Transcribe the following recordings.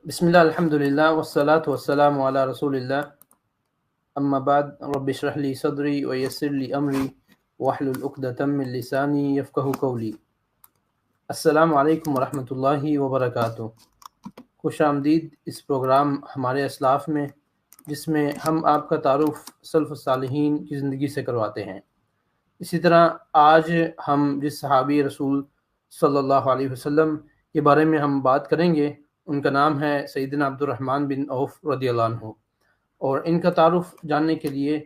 بسم اللہ الحمد للہ والصلاة والسلام علی رسول اللہ اما بعد رب اشرح لی صدری ویسر لی امری واحلل عقدۃ من لسانی یفقہوا قولی۔ السلام علیکم ورحمۃ اللہ وبرکاتہ۔ خوش آمدید اس پروگرام ہمارے اسلاف میں، جس میں ہم آپ کا تعارف سلف الصالحین کی زندگی سے کرواتے ہیں۔ اسی طرح آج ہم جس صحابی رسول صلی اللہ علیہ وسلم کے بارے میں ہم بات کریں گے، ان کا نام ہے سیدنا عبد الرحمن بن عوف رضی اللہ عنہ، اور ان کا تعارف جاننے کے لیے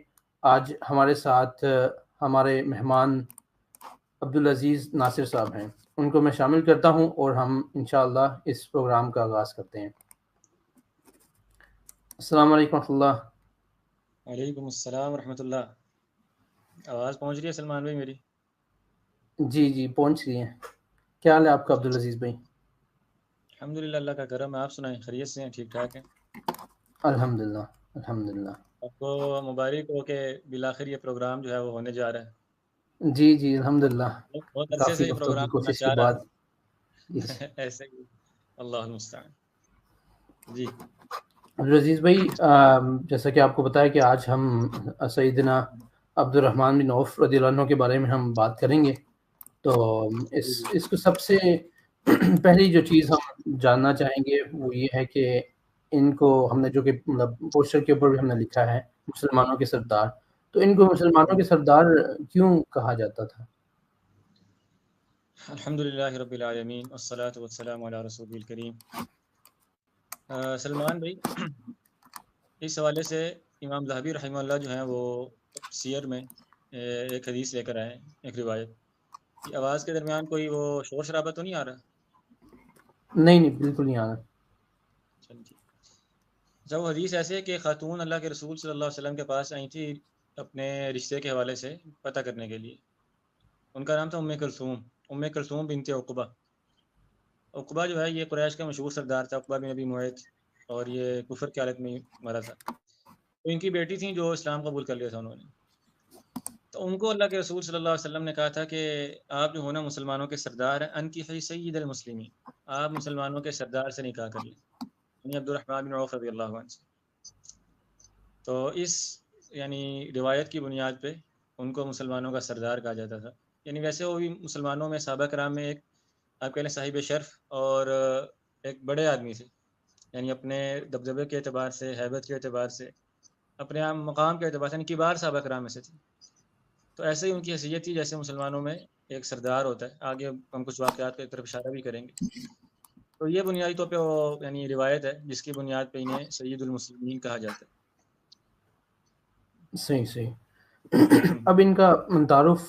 آج ہمارے ساتھ ہمارے مہمان عبدالعزیز ناصر صاحب ہیں۔ ان کو میں شامل کرتا ہوں اور ہم انشاءاللہ اس پروگرام کا آغاز کرتے ہیں۔ السلام علیکم ورحمۃ اللہ۔ وعلیکم السلام ورحمۃ اللہ۔ آواز پہنچ رہی ہے سلمان بھائی میری؟ جی پہنچ رہی ہیں۔ کیا حال ہے آپ کا عبدالعزیز بھائی؟ الحمدللہ، اللہ کا کرم ہے۔ آپ سنائیں، خیریت سے ہیں؟ ٹھیک ٹھاک ہیں؟ الحمدللہ الحمدللہ۔ آپ کو مبارک ہو کہ بالآخر یہ پروگرام جو ہے وہ ہونے جا رہا ہے۔ جی الحمدللہ، بہت عرصے کافی سے یہ گفتگو کی پروگرام ہونا کوشش کے چاہ رہا بعد۔ تھا ایسے ہی، اللہ المستعان۔ جی عبدالعزیز بھائی، جیسا کہ آپ کو بتایا کہ آج ہم سیدنا عبد الرحمن بن عوف رضی اللہ عنہ کے بارے میں ہم بات کریں گے، تو اس کو سب سے پہلی جو چیز ہم جاننا چاہیں گے وہ یہ ہے کہ ان کو ہم نے جو کہ مطلب پوسٹر کے اوپر بھی ہم نے لکھا ہے مسلمانوں کے سردار، تو ان کو مسلمانوں کے سردار کیوں کہا جاتا تھا؟ الحمدللہ رب العالمین والصلاة والسلام علی رسول الکریم۔ سلمان بھائی، اس حوالے سے امام ذہبی رحمہ اللہ جو ہیں وہ سیر میں ایک حدیث لے کر آئے ہیں، ایک روایت۔ یہ آواز کے درمیان کوئی وہ شور شرابہ تو نہیں آ رہا؟ نہیں بالکل نہیں آنا۔ چلیے، جب وہ حدیث ایسے ہے کہ خاتون اللہ کے رسول صلی اللہ علیہ وسلم کے پاس آئی تھی اپنے رشتے کے حوالے سے پتہ کرنے کے لیے۔ ان کا نام تھا ام کلثوم بنت عقبہ۔ عقبہ جو ہے یہ قریش کا مشہور سردار تھا، عقبہ بن ابی معیط، اور یہ کفر کی حالت میں مرا تھا۔ تو ان کی بیٹی تھیں جو اسلام قبول کر لیا تھا انہوں نے۔ تو ان کو اللہ کے رسول صلی اللہ علیہ وسلم نے کہا تھا کہ آپ جو ہونا مسلمانوں کے سردار ہیں، انکحی سید المسلمین، آپ مسلمانوں کے سردار سے نکاح کر لیں، یعنی عبد الرحمن بن عوف رضی اللہ عنہ سے۔ تو اس یعنی روایت کی بنیاد پہ ان کو مسلمانوں کا سردار کہا جاتا تھا۔ یعنی ویسے وہ بھی مسلمانوں میں صحابہ کرام میں ایک آپ کہہ لیں صاحب شرف اور ایک بڑے آدمی تھے، یعنی اپنے دبدبے کے اعتبار سے، ہیبت کے اعتبار سے، اپنے مقام کے اعتبار سے، یعنی کبار صحابہ کرام میں سے تھے۔ تو ایسے ہی ان کی حیثیت تھی جیسے مسلمانوں میں ایک سردار ہوتا ہے۔ آگے ہم کچھ واقعات کی طرف اشارہ بھی کریں گے۔ تو یہ بنیادی طور پہ وہ یعنی روایت ہے جس کی بنیاد پہ انہیں سید المسلمین کہا جاتا ہے۔ صحیح۔ اب ان کا تعارف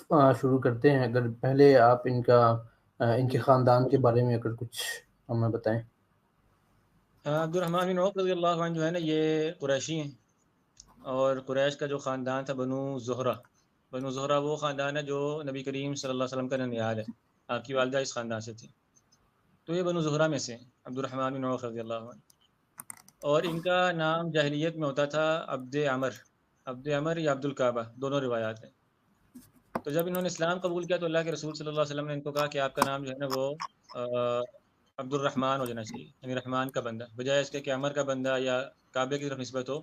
شروع کرتے ہیں۔ اگر پہلے آپ ان کے خاندان کے بارے میں اگر کچھ ہمیں بتائیں۔ عبد الرحمن بن عوف رضی اللہ عنہ جو ہے نا، یہ قریشی ہیں، اور قریش کا جو خاندان تھا بنو زہرہ وہ خاندان ہے جو نبی کریم صلی اللہ علیہ وسلم کا ننیال ہے۔ آپ کی والدہ اس خاندان سے تھی، تو یہ بنو زہرہ میں سے عبد الرحمن بن عوف رضی اللہ عنہ۔ اور ان کا نام جاہلیت میں ہوتا تھا عبد عمر یا عبد الکعبہ، دونوں روایات ہیں۔ تو جب انہوں نے اسلام قبول کیا تو اللہ کے رسول صلی اللہ علیہ وسلم نے ان کو کہا کہ آپ کا نام جو ہے نا وہ عبد الرحمن ہو جانا چاہیے، یعنی رحمان کا بندہ، بجائے اس کے کہ عمر کا بندہ یا کعبے کی طرف نسبت ہو۔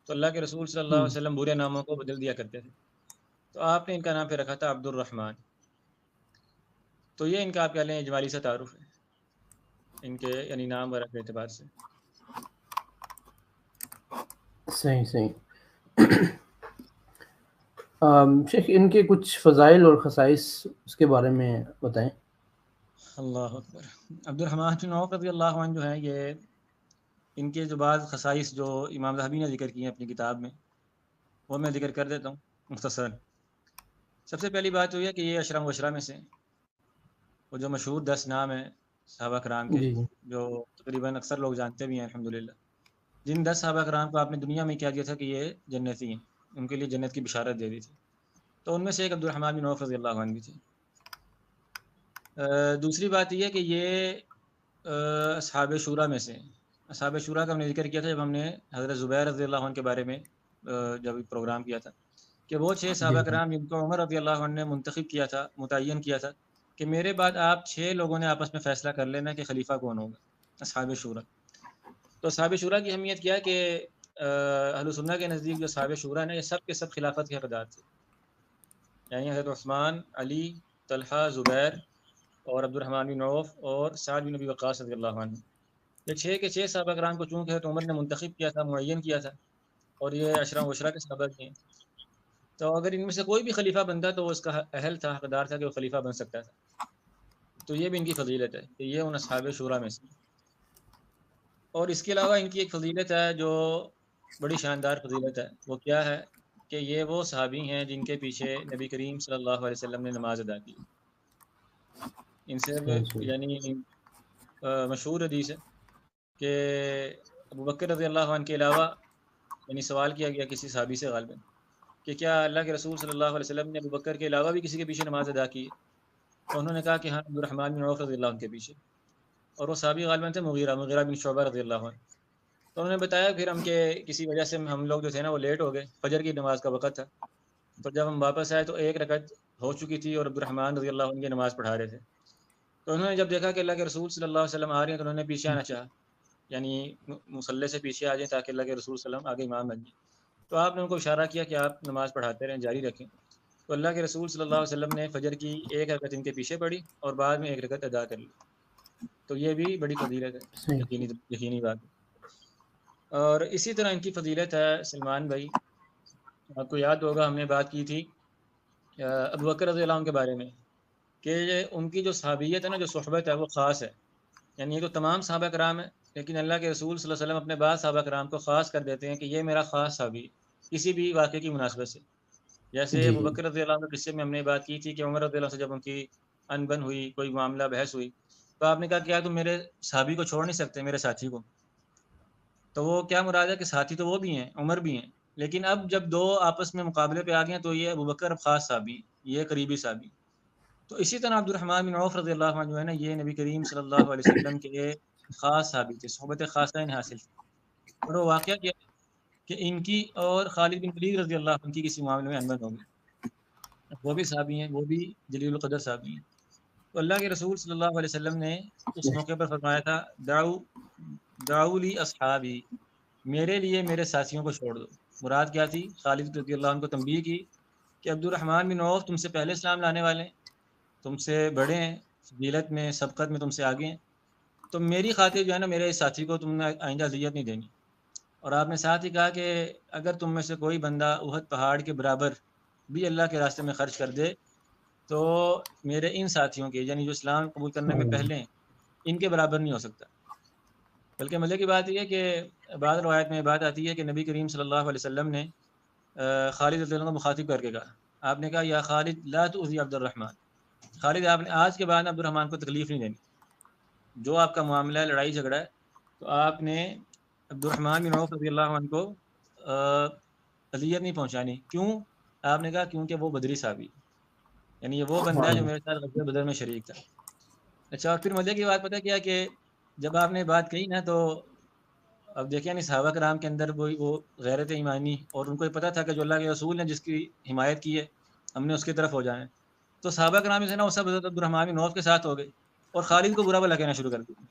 تو اللہ کے رسول صلی اللہ علیہ وسلم برے ناموں کو بدل دیا کرتے تھے، تو آپ نے ان کا نام پہ رکھا تھا عبد الرحمن۔ تو یہ ان کا آپ کہہ لیں اجمالی سا تعارف ہے ان کے یعنی نام وغیرہ کے اعتبار سے۔ صحیح۔ شیخ، ان کے کچھ فضائل اور خصائص اس کے بارے میں بتائیں۔ اللہ اکبر۔ عبد الرحمن بن عوف رضی اللہ عنہ جو ہے، یہ ان کے جو بعض خصائص جو امام ذہبی نے ذکر کیے ہیں اپنی کتاب میں، وہ میں ذکر کر دیتا ہوں مختصراً۔ سب سے پہلی بات تو یہ کہ یہ عشرہ مبشرہ میں سے وہ جو مشہور 10 نام ہیں صحابہ کرام کے، جی جو تقریباً اکثر لوگ جانتے بھی ہیں الحمدللہ، جن 10 صحابہ کرام کو آپ نے دنیا میں کیا دیا تھا کہ یہ جنتی ہیں، ان کے لیے جنت کی بشارت دے دی تھی، تو ان میں سے ایک عبد الرحمن بن عوف رضی اللہ عنہ بھی تھے۔ دوسری بات یہ ہے کہ یہ اصحاب شورا میں سے، اصحاب شورا کا ہم نے ذکر کیا تھا جب ہم نے حضرت زبیر رضی اللہ عنہ کے بارے میں جب پروگرام کیا تھا، کہ وہ 6 صحابہ کرام جن کو عمر رضی اللہ عنہ نے منتخب کیا تھا، متعین کیا تھا کہ میرے بعد آپ 6 لوگوں نے آپس میں فیصلہ کر لینا کہ خلیفہ کون ہوگا، اصحاب شورا۔ تو صحابہ شورا کی اہمیت کیا ہے کہ اہل سنہ کے نزدیک جو صحابہ شورا ہیں یہ سب کے سب خلافت کے حقدار تھے، یعنی حضرت عثمان، علی، طلحہ، زبیر اور عبد الرحمن بن عوف اور سعد بن ابی وقاص رضی اللہ عنہ، یہ 6 کے 6 صحابہ کرام کو چونکہ حضرت عمر نے منتخب کیا تھا، معین کیا تھا، اور یہ عشرہ مبشرہ کے صحابہ کے ہیں، تو اگر ان میں سے کوئی بھی خلیفہ بنتا تو وہ اس کا اہل تھا، حقدار تھا کہ وہ خلیفہ بن سکتا تھا. تو یہ بھی ان کی فضیلت ہے کہ یہ ان اصحاب شورا میں سے. اور اس کے علاوہ ان کی ایک فضیلت ہے جو بڑی شاندار فضیلت ہے، وہ کیا ہے کہ یہ وہ صحابی ہیں جن کے پیچھے نبی کریم صلی اللہ علیہ وسلم نے نماز ادا کی. ان سے یعنی مشہور حدیث ہے کہ ابو بکر رضی اللہ عنہ کے علاوہ، یعنی سوال کیا گیا کسی صحابی سے غالباً کہ کیا اللہ کے رسول صلی اللہ علیہ وسلم نے ابو بکر کے علاوہ بھی کسی کے پیچھے نماز ادا کی ہے؟ تو انہوں نے کہا کہ ہاں، عبد الرحمن بن عوف رضی اللہ عنہ کے پیچھے، اور وہ صحابی غالباً تھے مغیرہ بن شعبہ رضی اللہ عنہ. تو انہوں نے بتایا پھر ہم کہ کسی وجہ سے ہم لوگ جو تھے نا وہ لیٹ ہو گئے، فجر کی نماز کا وقت تھا، تو جب ہم واپس آئے تو ایک رکعت ہو چکی تھی اور عبد الرحمن رضی اللہ عنہ کی نماز پڑھا رہے تھے. تو انہوں نے جب دیکھا کہ اللہ کے رسول صلی اللہ علیہ وسلم آ رہے ہیں تو انہوں نے پیچھے آنا چاہا، یعنی مصلی سے پیچھے آ جائیں تاکہ اللہ کے رسول صلی اللہ علیہ وسلم آگے امام بن جائیں. تو آپ نے ان کو اشارہ کیا کہ آپ نماز پڑھاتے رہیں، جاری رکھیں. تو اللہ کے رسول صلی اللہ علیہ وسلم نے فجر کی ایک رکعت ان کے پیچھے پڑھی اور بعد میں ایک رکعت ادا کر لی. تو یہ بھی بڑی فضیلت ہے، یقینی بات ہے. اور اسی طرح ان کی فضیلت ہے سلمان بھائی، آپ کو یاد ہوگا ہم نے بات کی تھی ابو بکر رضی اللہ عنہ کے بارے میں کہ ان کی جو صحابیت ہے نا، جو صحبت ہے وہ خاص ہے. یعنی یہ تو تمام صحابہ کرام ہیں، لیکن اللہ کے رسول صلی اللہ علیہ وسلم اپنے بعض صحابہ کرام کو خاص کر دیتے ہیں کہ یہ میرا خاص صحابی ہے کسی بھی واقعے کی مناسبت سے. جیسے ابو بکر رضی اللہ عنہ کے قصے میں ہم نے بات کی تھی کہ عمر رضی اللہ عنہ سے جب ان کی انبن ہوئی، کوئی معاملہ بحث ہوئی، تو آپ نے کہا کیا تم میرے صحابی کو چھوڑ نہیں سکتے، میرے ساتھی کو؟ تو وہ کیا مراد ہے کہ ساتھی تو وہ بھی ہیں، عمر بھی ہیں، لیکن اب جب دو آپس میں مقابلے پہ آ گئے تو یہ ابو بکر اب خاص صحابی ہیں، یہ قریبی صحابی. تو اسی طرح عبد الرحمن بن عوف رضی اللہ عنہ جو ہے نا، یہ نبی کریم صلی اللہ علیہ وسلم کے خاص صحابی تھے، صحبت خاصہ انہیں حاصل تھی. اور وہ واقعہ کیا کہ ان کی اور خالد بن ولید رضی اللہ عنہ کی کسی معاملے میں انبن ہو گئی، وہ بھی صحابی ہیں، وہ بھی جلیل القدر صحابی ہیں. تو اللہ کے رسول صلی اللہ علیہ وسلم نے اس موقع پر فرمایا تھا دعو لی اصحابی، میرے لیے میرے ساتھیوں کو چھوڑ دو. مراد کیا تھی؟ خالد رضی اللہ عنہ کو تنبیہ کی کہ عبد الرحمن بن عوف تم سے پہلے اسلام لانے والے ہیں، تم سے بڑے ہیں، فضیلت میں سبقت میں تم سے آگے ہیں، تو میری خاطر جو ہے نا میرے ساتھی کو تم نے آئندہ اذیت نہیں دینی. اور آپ نے ساتھ ہی کہا کہ اگر تم میں سے کوئی بندہ احد پہاڑ کے برابر بھی اللہ کے راستے میں خرچ کر دے تو میرے ان ساتھیوں کے، یعنی جو اسلام قبول کرنے میں پہلے ہیں، ان کے برابر نہیں ہو سکتا. بلکہ مزے کی بات یہ ہے کہ بعض روایت میں بات آتی ہے کہ نبی کریم صلی اللہ علیہ وسلم نے خالد رضی اللہ عنہ کو مخاطب کر کے کہا، آپ نے کہا یا خالد لا تؤذی عبد الرحمن، خالد آپ نے آج کے بعد عبد الرحمن کو تکلیف نہیں دینی، جو آپ کا معاملہ ہے، لڑائی جھگڑا ہے، تو آپ نے عبد الرحمن بن عوف رضی اللہ عنہ کو اذیت نہیں پہنچانی. کیوں؟ آپ نے کہا کیونکہ وہ بدری صحابی، یعنی یہ وہ بندہ ہے جو میرے ساتھ غزوہ بدر میں شریک تھا. اچھا، اور پھر مزے کی بات پتہ کیا کہ جب آپ نے بات کہی نا، تو اب دیکھیں نہیں صحابہ کرام کے اندر وہ غیرت ایمانی، اور ان کو یہ پتہ تھا کہ جو اللہ کے رسول نے جس کی حمایت کی ہے ہم نے اس کی طرف ہو جانا ہے. تو صحابہ کرام سے نا وہ سب حضرت عبد الرحمن بن عوف کے ساتھ ہو گئے اور خالد کو برا بھلا کہنا شروع کر دیا.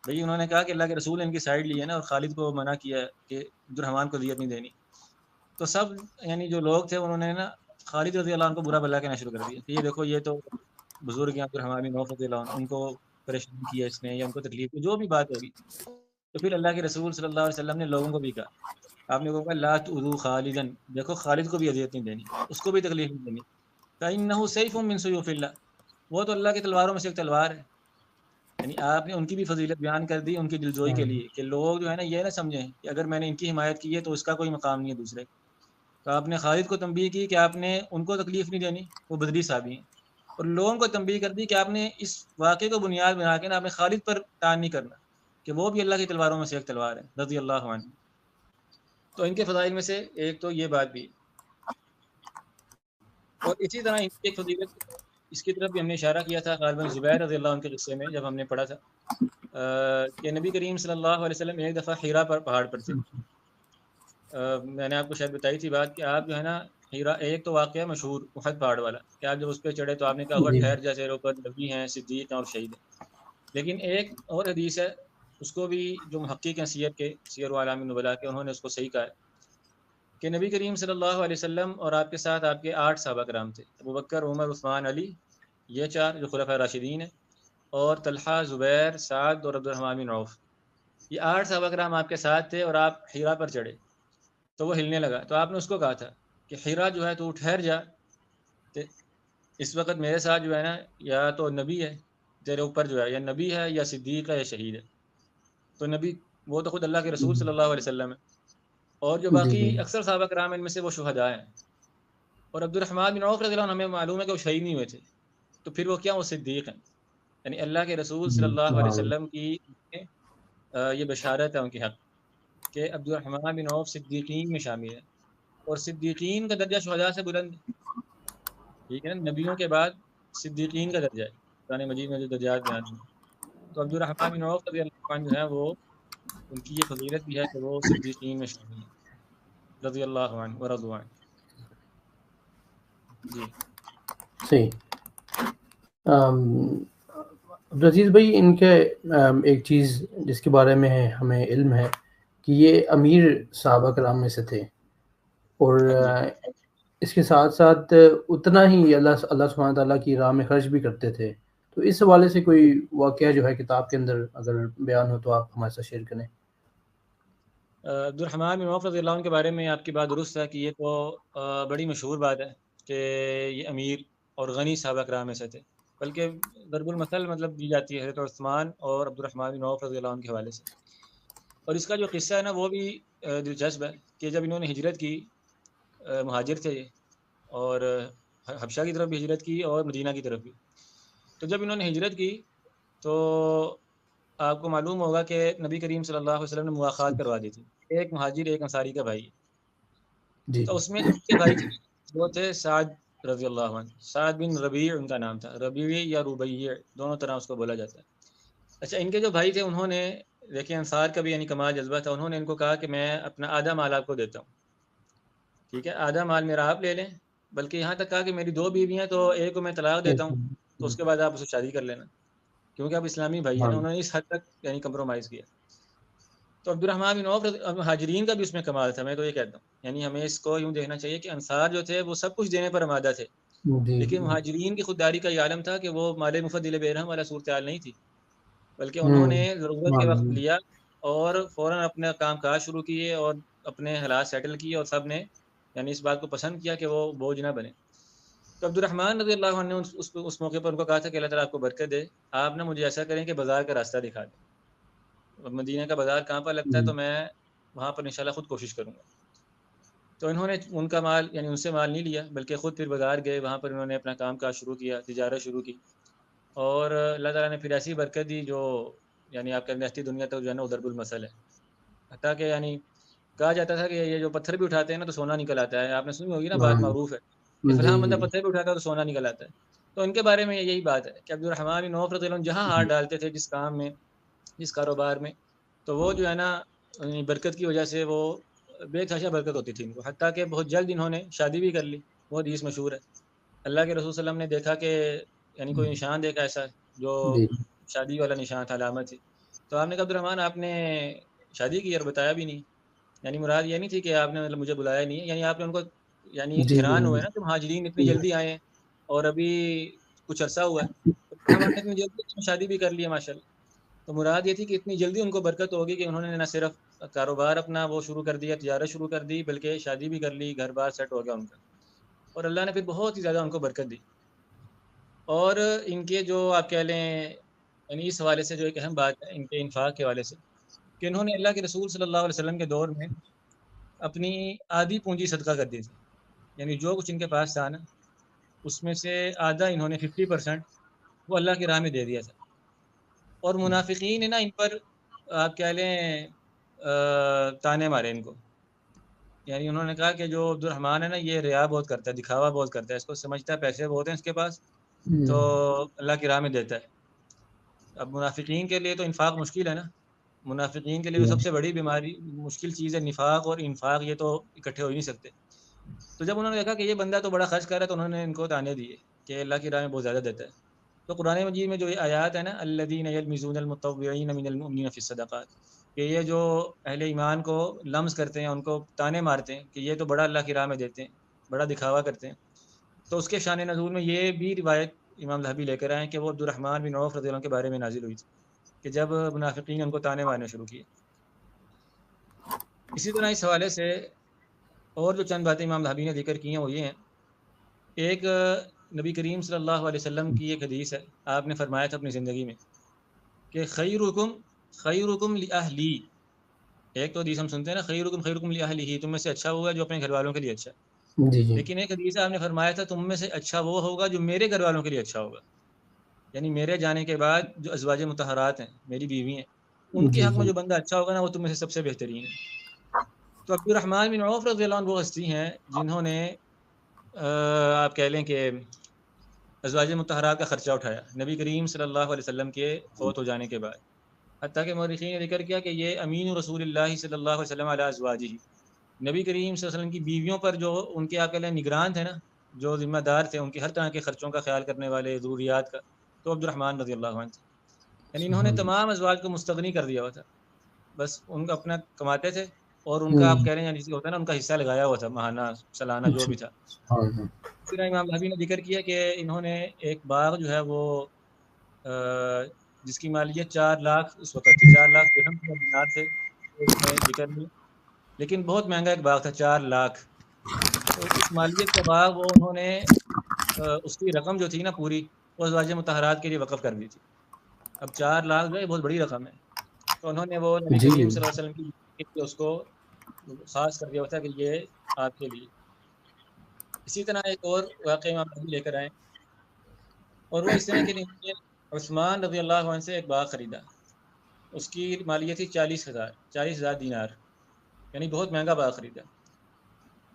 بھئی انہوں نے کہا کہ اللہ کے رسول نے ان کی سائڈ لی ہے نا، اور خالد کو منع کیا ہے کہ عبد الرحمن کو اذیت نہیں دینی. تو سب یعنی جو لوگ تھے انہوں نے نا خالد رضی اللہ عنہ کو برا بھلا کہنا شروع کر دیا کہ یہ دیکھو یہ تو بزرگ ہیں عبد الرحمن بن عوف رضی اللہ عنہ، ان کو پریشان کیا اس نے یا ان کو تکلیف کی، جو بھی بات ہوگی. تو پھر اللہ کے رسول صلی اللہ علیہ وسلم نے لوگوں کو بھی کہا، آپ نے کہا لا تؤذوا خالدا، دیکھو خالد کو بھی اذیت نہیں دینی، اس کو بھی تکلیف نہیں دینی. فإنه سيف من سيوف اللہ، وہ تو اللہ کی تلواروں میں سے ایک تلوار ہے. یعنی آپ نے ان کی بھی فضیلت بیان کر دی ان کی دلجوئی کے لیے کہ لوگ جو ہے نا یہ نہ سمجھیں کہ اگر میں نے ان کی حمایت کی ہے تو اس کا کوئی مقام نہیں ہے دوسرے. تو آپ نے خالد کو تنبیہ کی کہ آپ نے ان کو تکلیف نہیں دینی، وہ بدری صحابی ہیں، اور لوگوں کو تنبیہ کر دی کہ آپ نے اس واقعے کو بنیاد بنا کے نا آپ نے خالد پر تان نہیں کرنا کہ وہ بھی اللہ کی تلواروں میں سے ایک تلوار ہے رضی اللہ عنہ. تو ان کے فضائل میں سے ایک تو یہ بات بھی. اور اسی طرح ان کی ایک فضیلت اس کی طرف بھی ہم نے اشارہ کیا تھا غالباً زبیر رضی اللہ عنہ کے قصے میں جب ہم نے پڑھا تھا کہ نبی کریم صلی اللہ علیہ وسلم ایک دفعہ حرا پر پہاڑ پر تھے. میں نے آپ کو شاید بتائی تھی بات کہ آپ جو ہے نا حرا، ایک تو واقعہ مشہور احد پہاڑ والا کہ آپ جب اس پہ چڑھے تو آپ نے کہا ٹھہر جا، تیرے اوپر نبی ہیں، صدیق ہیں اور شہید ہیں. لیکن ایک اور حدیث ہے اس کو بھی جو محقق ہیں سیر و اعلام النبلاء کے، انہوں نے اس کو صحیح کہا ہے کہ نبی کریم صلی اللہ علیہ وسلم اور آپ کے ساتھ آپ کے 8 صحابہ کرام تھے، ابوبکر، عمر، عثمان، علی، یہ 4 جو خلفاء راشدین ہیں، اور طلحہ، زبیر، سعد اور عبد الرحمن بن عوف، یہ 8 صحابہ کرام آپ کے ساتھ تھے، اور آپ حرا پر چڑھے تو وہ ہلنے لگا، تو آپ نے اس کو کہا تھا کہ حرا جو ہے تو ٹھہر جا، اس وقت میرے ساتھ جو ہے نا یا تو نبی ہے تیرے اوپر جو ہے، یا نبی ہے یا صدیق ہے یا شہید ہے. تو نبی وہ تو خود اللہ کے رسول صلی اللہ علیہ وسلم ہے، اور جو جی باقی جی اکثر صحابہ کرام ان میں سے وہ شہداء ہیں، اور عبد الرحمن بن عوف رضی اللہ عنہ ہمیں معلوم ہے کہ وہ شہید نہیں ہوئے تھے، تو پھر وہ کیا، وہ صدیق ہیں. یعنی اللہ کے رسول صلی اللہ علیہ سبحان وسلم کی یہ بشارت ہے ان کے حق کہ عبد الرحمن بن عوف صدیقین میں شامل ہے، اور صدیقین کا درجہ شہداء سے بلند ہے. ٹھیک ہے نا، نبیوں کے بعد صدیقین کا درجہ ہے قرآن مجید میں جو درجات بیان ہیں. تو عبد الرحمن بن عوف رضی اللہ عنہ جو ہے وہ، ان کی یہ فضیلت بھی ہے کہ وہ صدیقین میں شامل ہیں رضی اللہ عنہ ورضوا عنہ. جی صحیح. عبدالعزیز بھائی، ان کے ایک چیز جس کے بارے میں ہمیں علم ہے کہ یہ امیر صحابہ کرام میں سے تھے، اور ہاں جی. اس کے ساتھ ساتھ اتنا ہی اللہ سبحانہ تعالیٰ کی راہ میں خرچ بھی کرتے تھے. تو اس حوالے سے کوئی واقعہ جو ہے کتاب کے اندر اگر بیان ہو تو آپ ہمارے ساتھ شیئر کریں. عبد الرحمن بن عوف رضی اللہ عنہ کے بارے میں آپ کی بات درست ہے کہ یہ تو بڑی مشہور بات ہے کہ یہ امیر اور غنی صحابہ کرام میں سے تھے، بلکہ ضرب المثل مطلب دی جاتی ہے حضرت عثمان اور عبد الرحمن بن عوف رضی اللہ عنہ کے حوالے سے. اور اس کا جو قصہ ہے نا وہ بھی دلچسپ ہے کہ جب انہوں نے ہجرت کی، مہاجر تھے یہ، اور حبشہ کی طرف بھی ہجرت کی اور مدینہ کی طرف بھی. تو جب انہوں نے ہجرت کی تو آپ کو معلوم ہوگا کہ نبی کریم صلی اللہ علیہ وسلم نے مواخات کروا دی تھی، ایک مہاجر ایک انصاری کا بھائی. جی تو جی اس میں جو ان کے بھائی تھے وہ تھے سعد رضی اللہ عنہ، سعد بن ربیع ان کا نام تھا، ربیع یا ربیع دونوں طرح اس کو بولا جاتا ہے. اچھا، ان کے جو بھائی تھے انہوں نے دیکھیں انصار کا بھی یعنی کمال جذبہ تھا، انہوں نے ان کو کہا کہ میں اپنا آدھا مال آپ کو دیتا ہوں، ٹھیک ہے، آدھا مال میرا آپ لے لیں، بلکہ یہاں تک کہا کہ میری 2 بیویاں تو ایک کو میں طلاق دیتا ہوں، تو اس کے بعد آپ اسے شادی کر لینا، کیونکہ اب اسلامی بھائی ہے نا. انہوں نے اس حد تک یعنی کمپرومائز کیا. تو عبد الرحمن بن عوف مہاجرین کا بھی اس میں کمال تھا، میں تو یہ کہتا ہوں، یعنی ہمیں اس کو یوں دیکھنا چاہیے کہ انصار جو تھے وہ سب کچھ دینے پر آمادہ تھے، جی لیکن مہاجرین کی خودداری کا یہ عالم تھا کہ وہ مال مفدل بیرہم والا صورتحال نہیں تھی، بلکہ انہوں نے ضرورت کے وقت لیا اور فوراً اپنے کام کاج شروع کیے اور اپنے حالات سیٹل کیے، اور سب نے یعنی اس بات کو پسند کیا کہ وہ بوجھ نہ بنے. تو عبد الرحمن رضی اللہ عنہ نے اس موقع پر ان کو کہا تھا کہ اللہ تعالیٰ آپ کو برکت دے، آپ نا مجھے ایسا کریں کہ بازار کا راستہ دکھا دیں، مدینہ کا بازار کہاں پر لگتا ہے تو میں وہاں پر انشاءاللہ خود کوشش کروں گا. تو انہوں نے ان کا مال یعنی ان سے مال نہیں لیا، بلکہ خود پھر بازار گئے، وہاں پر انہوں نے اپنا کام کاج شروع کیا، تجارت شروع کی، اور اللہ تعالیٰ نے پھر ایسی برکت دی جو یعنی آپ کے گہتی دنیا تک جو ہے نا ضرب المثل ہے. حتیٰ کہ یعنی کہا جاتا تھا کہ یہ جو پتھر بھی اٹھاتے ہیں نا تو سونا نکل آتا ہے، آپ نے سنی ہوگی نا بات، معروف ہے کہ فلاں جی بندہ جی پتھر بھی اٹھاتا ہے تو سونا نکل آتا ہے. تو ان کے بارے میں یہی بات ہے کہ عبد الرحمن بن عوف رضی اللہ عنہ جہاں ہاتھ ڈالتے تھے جس کام میں، جس کاروبار میں، تو وہ جو ہے نا برکت کی وجہ سے وہ بے تحاشا برکت ہوتی تھی ان کو. حتیٰ کہ بہت جلد انہوں نے شادی بھی کر لی، وہ حدیث مشہور ہے. اللہ کے رسول صلی اللہ علیہ وسلم نے دیکھا کہ یعنی کوئی نشان دیکھا ایسا جو جی شادی والا نشان تھا، علامت تھی. تو آپ نے کہا عبد الرحمن آپ نے شادی کی اور بتایا بھی نہیں، یعنی مراد یہ نہیں تھی کہ آپ نے مطلب مجھے بلایا نہیں ہے، یعنی آپ نے ان کو یعنی جی حیران ہوئے نا کہ مہاجرین اتنی جی جلدی آئے ہیں اور ابھی کچھ عرصہ ہوا ہے، تو عبد الرحمن نے اتنی جلدی شادی بھی کر لی ہے ماشاء اللہ. تو مراد یہ تھی کہ اتنی جلدی ان کو برکت ہوگی کہ انہوں نے نہ صرف کاروبار اپنا وہ شروع کر دیا، تجارت شروع کر دی، بلکہ شادی بھی کر لی، گھر بار سیٹ ہو گیا ان کا، اور اللہ نے پھر بہت ہی زیادہ ان کو برکت دی. اور ان کے جو آپ کہہ لیں یعنی اس حوالے سے جو ایک اہم بات ہے ان کے انفاق کے حوالے سے کہ انہوں نے اللہ کے رسول صلی اللہ علیہ وسلم کے دور میں اپنی آدھی پونجی صدقہ کر دی تھی، یعنی جو کچھ ان کے پاس تھا نا اس میں سے آدھا انہوں نے 50% وہ اللہ کی راہ میں دے دیا تھا. اور منافقین نے نا ان پر آپ کہہ لیں تانے مارے ان کو، یعنی انہوں نے کہا کہ جو عبد الرحمن ہے نا یہ ریا بہت کرتا ہے، دکھاوا بہت کرتا ہے، اس کو سمجھتا ہے پیسے بہت ہیں اس کے پاس تو اللہ کی راہ میں دیتا ہے. اب منافقین کے لیے تو انفاق مشکل ہے نا، منافقین کے لیے تو سب سے بڑی بیماری مشکل چیز ہے نفاق اور انفاق، یہ تو اکٹھے ہو ہی نہیں سکتے. تو جب انہوں نے دیکھا کہ یہ بندہ تو بڑا خرچ کر رہا ہے تو انہوں نے ان کو تانے دیے کہ اللہ کی راہ میں بہت زیادہ دیتا ہے. تو قرآن مجید میں جو یہ آیات ہے نا الذین یلمزون المطوعین من المؤمنین فی الصدقات، کہ یہ جو اہل ایمان کو لمز کرتے ہیں، ان کو تانے مارتے ہیں کہ یہ تو بڑا اللہ کی راہ میں دیتے ہیں، بڑا دکھاوا کرتے ہیں، تو اس کے شان نزول میں یہ بھی روایت امام ذہبی لے کر آئے کہ وہ عبد الرحمن بن عوف رضی اللہ عنہ کے بارے میں نازل ہوئی تھی کہ جب منافقین نے ان کو تانے مارنے شروع کیے۔ اسی طرح اس حوالے سے اور جو چند باتیں امام ذہبی نے ذکر کی ہیں وہ یہ ہیں، ایک نبی کریم صلی اللہ علیہ وسلم کی ایک حدیث ہے، آپ نے فرمایا تھا اپنی زندگی میں کہ خیرکم لأہلی، ایک تو حدیث ہم سنتے ہیں نا خیرکم لأہلہ، تم میں سے اچھا ہوگا جو اپنے گھر والوں کے لیے اچھا ہے، جی جی لیکن ایک حدیث آپ نے فرمایا تھا تم میں سے اچھا وہ ہوگا جو میرے گھر والوں کے لیے اچھا ہوگا، یعنی میرے جانے کے بعد جو ازواج مطہرات ہیں، میری بیوی ہیں، ان کے جی حق میں جی جو بندہ اچھا ہوگا نا وہ تم میں سے سب سے بہترین ہے۔ تو عبد الرحمن بن عوف رضی اللہ عنہ وہ ہستی ہیں جنہوں نے آپ کہہ لیں کہ ازواج مطہرات کا خرچہ اٹھایا نبی کریم صلی اللہ علیہ وسلم کے فوت ہو جانے کے بعد، حتیٰ کہ مورخین نے ذکر کیا کہ یہ امین رسول اللہ صلی اللہ علیہ وسلم علی ازواجہ، نبی کریم صلی اللہ علیہ وسلم کی بیویوں پر جو ان کے آپ کہہ لیں نگران تھے نا، جو ذمہ دار تھے ان کے ہر طرح کے خرچوں کا خیال کرنے والے، ضروریات کا، تو عبد الرحمن رضی اللہ عنہ تھے، یعنی انہوں نے تمام ازواج کو مستغنی کر دیا ہوا تھا، بس ان کا اپنا کماتے تھے اور ان کا آپ کہہ رہے ہیں جیسے ہوتا ہے نا ان کا حصہ لگایا ہوا تھا ماہانہ سالانہ جو بھی تھا۔ اسی طرح امام ذہبی نے ذکر کیا کہ انہوں نے ایک باغ جو ہے وہ جس کی مالیت 4 لاکھ اس وقت تھی، 4 لاکھ درہم یا دینار تھے، اس میں ذکر نہیں، لیکن بہت مہنگا ایک باغ تھا 4 لاکھ، تو اس مالیت کا باغ وہ انہوں نے اس کی رقم جو تھی نا پوری وہ ازواج مطہرات کے لیے وقف کر دی تھی۔ اب 4 لاکھ جو ہے بہت بڑی رقم ہے، تو انہوں نے وہ نبی جی کریم صلی اللہ علیہ وسلم کی اس کو خاص کر دیا تھا کہ یہ آپ کے لیے۔ اسی طرح ایک اور واقعہ امام ذہبی لے کر آئے، اور وہ اس طرح کہ عثمان رضی اللہ عنہ سے ایک باغ خریدا، اس کی مالیت تھی 40,000 دینار، یعنی بہت مہنگا باغ خریدا،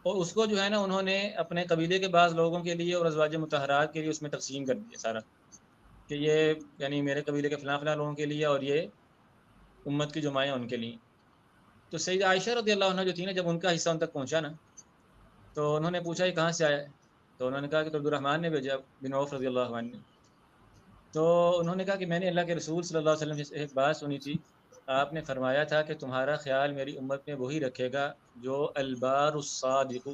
اور اس کو جو ہے نا انہوں نے اپنے قبیلے کے بعض لوگوں کے لیے اور ازواج مطہرات کے لیے اس میں تقسیم کر دیا سارا، کہ یہ یعنی میرے قبیلے کے فلاں فلاں لوگوں کے لیے اور یہ امت کی جماعیں ان کے لیے۔ تو سید عائشہ رضی اللہ عنہ جو تھی نا، جب ان کا حصہ ان تک پہنچا نا تو انہوں نے پوچھا یہ کہاں سے آیا ہے، تو انہوں نے کہا کہ تو عبد الرحمن نے بھیجا بن عوف رضی اللہ عنہ نے۔ تو انہوں نے کہا کہ میں نے اللہ کے رسول صلی اللہ علیہ وسلم سے ایک بات سنی تھی، آپ نے فرمایا تھا کہ تمہارا خیال میری امت میں وہی رکھے گا جو البار الصادق،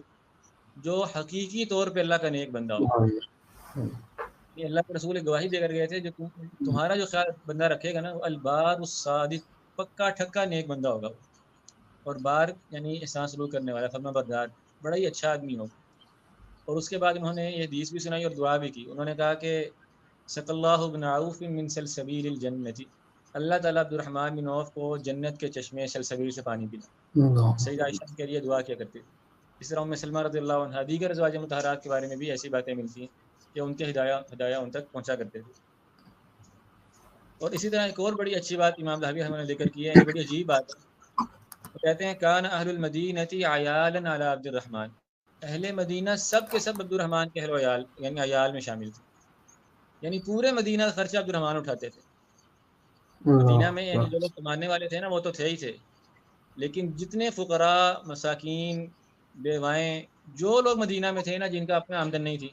جو حقیقی طور پہ اللہ کا نیک بندہ ہو۔ یہ اللہ کے رسول گواہی دے کر گئے تھے جو تمہارا جو خیال بندہ رکھے گا نا وہ البار الصادق، پکا ٹھکا نیک بندہ ہوگا وہ، اور بار یعنی احسان سلوک کرنے والا، فرما بردار، بڑا ہی اچھا آدمی ہوگا۔ اور اس کے بعد انہوں نے یہ حدیث بھی سنائی اور دعا بھی کی، انہوں نے کہا کہ سق اللہ بن عوف من سلسبیل الجنت، اللہ تعالیٰ عبد الرحمن بن عوف کو جنت کے چشمے سلسبیل سے پانی پلا۔ سید عائشہ کے لیے دعا کیا کرتے تھے۔ اس طرح ام سلمہ رضی اللہ عنہ دیگر ازواج مطہرات کے بارے میں بھی ایسی باتیں ملتی ہیں کہ ان کے ہدایہ ان تک پہنچا کرتے تھے۔ اور اسی طرح ایک اور بڑی اچھی بات امام ذہبی ہم نے ذکر کی ہے، یہ بڑی عجیب بات ہے، وہ کہتے ہیں کان اہل المدینہ عیالا علی عبد الرحمن، اہل مدینہ سب کے سب عبد الرحمن کے اہل و عیال یعنی عیال میں شامل تھے، یعنی پورے مدینہ کا خرچہ عبد الرحمن اٹھاتے تھے۔ مدینہ میں یعنی جو لوگ کمانے والے تھے نا وہ تو تھے ہی تھے، لیکن جتنے فقراء، مساکین، بیوائیں، جو لوگ مدینہ میں تھے نا جن کا اپنا آمدن نہیں تھی،